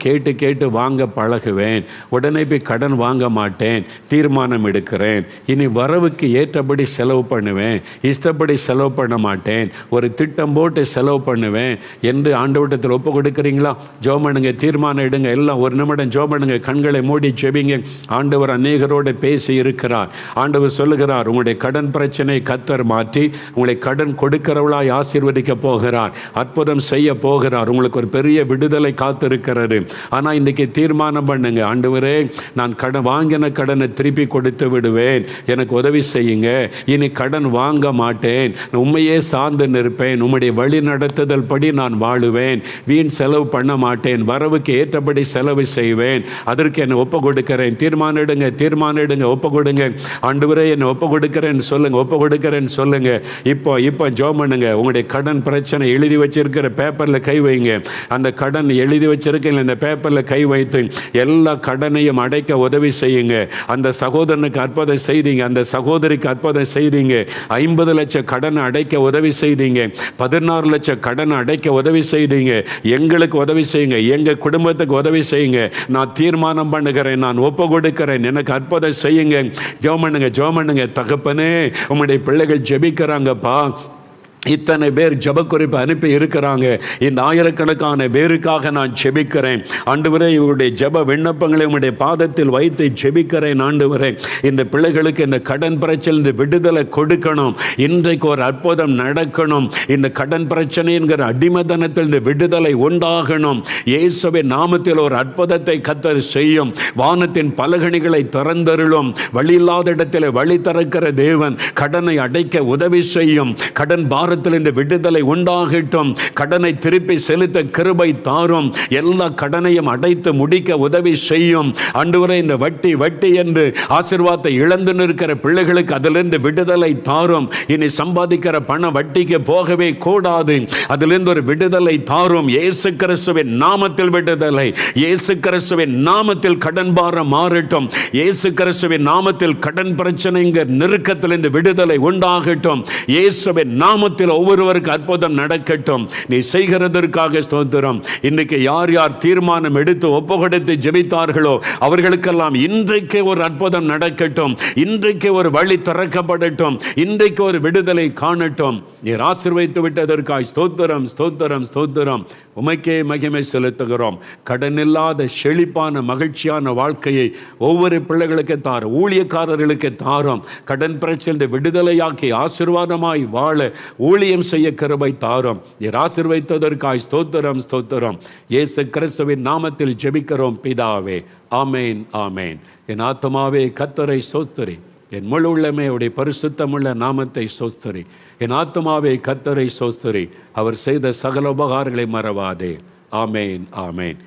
கேட்டு வாங்க பழகுவேன். உடனே போய் கடன் வாங்க மாட்டேன், தீர்மானம் எடுக்கிறேன். இனி வரவுக்கு ஏற்றபடி செலவு பண்ணுவேன், இஷ்டப்படி செலவு பண்ண மாட்டேன், ஒரு திட்டம் போட்டு செலவு பண்ணுவேன் என்று ஆண்டவரிடத்தில் ஒப்பு கொடுக்குறீங்களா? ஜெபம் பண்ணுங்க, தீர்மானம் எடுங்க. எல்லாம் 1 நிமிடம் ஜெபம் பண்ணுங்க, கண்களை மூடி ஜெபிங்க. ஆண்டவர் அநேகரோடு பேசி இருக்கிறார். ஆண்டவர் சொல்லுகிறார், உங்களுடைய கடன் பிரச்சனை கர்த்தர் மாற்றி உங்களை கடன் கொடுக்கிறவளாய் ஆசீர்வதிக்க போகிறார், அற்புதம் செய்ய போகிறார். உங்களுக்கு ஒரு பெரிய விடுதலை காத்திருக்கிறது. ஆனால் இன்றைக்கி தீர்மானம் பண்ணுங்க, ஆண்டவரே, நான் வாங்கின கடனை திருப்பி கொடுத்து விடுவேன், எனக்கு உதவி செய்யுங்க, இனி கடன் வாங்க மாட்டேன், உண்மையே சார்ந்து நிற்பேன், உம்முடைய வழி நடத்துதல் படி நான் வாழுவேன், வீண் செலவு பண்ண மாட்டேன், வரவுக்கு ஏற்றபடி செலவு செய்வேன், அதற்கு என்னை ஒப்பு கொடுக்கிறேன். தீர்மானம் எடுங்க, ஒப்பு கொடுங்க. ஆண்டவரே, என்னை ஒப்பு கொடுக்கிறேன்னு சொல்லுங்க, ஒப்பு கொடுக்கிறேன்னு சொல்லுங்க. இப்போ ஜெபம் பண்ணுங்க. உங்களுடைய கடன் பிரச்சனை எழுதி வச்சிருக்கிற பேப்பரில் கை வைங்க. அந்த கடன் எழுதி வச்சிருக்க இந்த பேப்பரில் கை வைத்து எல்லா கடனையும் அடைக்க உதவி செய்யுங்க. அந்த சகோதரனுக்கு அற்புதம் செய்தீங்க, அந்த சகோதரிக்கு அற்புதம் செய்தீங்க. 50 லட்சம் கடனை அடைக்க உதவி செய்தீங்க, 16 லட்சம் கடனை அடைக்க உதவி செய்தீங்க. எங்களுக்கு உதவி செய்யுங்க, எங்கள் குடும்பத்துக்கு உதவி செய்யுங்க. நான் தீர்மானம் பண்ணுகிறேன், நான் ஒப்பு கொடுக்கிறேன், எனக்கு அற்புதம் செய்யுங்க. ஜெபம் பண்ணுங்க. தகப்பனே, உம்முடைய பிள்ளைகள் ஜெபிக்கிறாங்கப்பா. இத்தனை பேர் ஜெபக்குறிப்பு அனுப்பி இருக்கிறாங்க. இந்த ஆயிரக்கணக்கான பேருக்காக நான் ஜெபிக்கிறேன். ஆண்டவரே, இவருடைய ஜெப விண்ணப்பங்களை உங்களுடைய பாதத்தில் வைத்து ஜெபிக்கிறேன். ஆண்டவரே, இந்த பிள்ளைகளுக்கு இந்த கடன் பிரச்சனை விடுதலை கொடுக்கணும். இன்றைக்கு ஒரு அற்புதம் நடக்கணும். இந்த கடன் பிரச்சனை என்கிற அடிமதனத்தில் இந்த விடுதலை உண்டாகணும். இயேசுவின் நாமத்தில் ஒரு அற்புதத்தை கர்த்தர் செய்யும். வானத்தின் பலகணிகளை திறந்தருளும். வழி இல்லாத இடத்தில் வழி திறக்கிற தேவன் கடனை அடைக்க உதவி செய்யும். கடன் இந்த விடுதலை உண்டாகட்டும். கடனை திருப்பி செலுத்த கிருபை தாரும். எல்லா கடனையும் அடைத்து முடிக்க உதவி செய்யும். ஆண்டவரே, இந்த வட்டி என்று ஆசீர்வாதத்தை இழந்து நிற்கிற பிள்ளைகளுக்கு அதிலிருந்து விடுதலை தாரும். இனி சம்பாதிக்கிற பண வட்டிக்கு போகவே கூடாது. அதிலிருந்து ஒரு விடுதலை தாரும். இயேசு கிறிஸ்துவின் நாமத்தில் விடுதலை. இயேசு கிறிஸ்துவின் நாமத்தில் கடன் பாரம் மாறட்டும். இயேசு கிறிஸ்துவின் நாமத்தில் கடன் பிரச்சனைங்க நெருக்கத்திலிருந்து விடுதலை உண்டாகட்டும். இயேசுவின் நாமத்தில் ஒவ்வொருவருக்கு அற்புதம் நடக்கட்டும். நீ செய்கிறதற்காக ஸ்தோத்திரம். இன்னைக்கு யார் தீர்மானம் எடுத்து ஒப்பு கொடுத்து ஜெபித்தார்களோ அவர்களுக்கெல்லாம் இன்றைக்கு ஒரு அற்புதம் நடக்கட்டும். இன்றைக்கு ஒரு வழி திறக்கப்படட்டும். இன்றைக்கு ஒரு விடுதலை காணட்டும். நீர் ஆசீர்வதித்து விட்டதற்காக ஸ்தோத்திரம், ஸ்தோத்திரம், ஸ்தோத்திரம். உமக்கே மகிமை செலுத்துகிறோம். கடன் இல்லாத செழிப்பான மகிழ்ச்சியான வாழ்க்கையை ஒவ்வொரு பிள்ளைகளுக்கு தாரும், ஊழியக்காரர்களுக்கு தாரும். கடன் பிரச்சனை விடுதலையாக்கி ஆசீர்வாதமாய் வாழ ஊழியம் செய்ய கிருபை தாரும். நீர் ஆசீர்வதித்ததற்காய் ஸ்தோத்திரம், ஸ்தோத்திரம். இயேசு கிறிஸ்துவின் நாமத்தில் ஜெபிக்கிறோம் பிதாவே. ஆமேன், ஆமேன். என் ஆத்துமாவே கர்த்தரை ஸ்தோத்திரி, என் முழு உள்ளமே அவருடைய பரிசுத்தமுள்ள நாமத்தை சோஸ்தரி. என் ஆத்துமாவை கர்த்தரை சோஸ்தரி. அவர் செய்த சகல உபகாரங்களை மறவாதே. ஆமேன், ஆமேன்.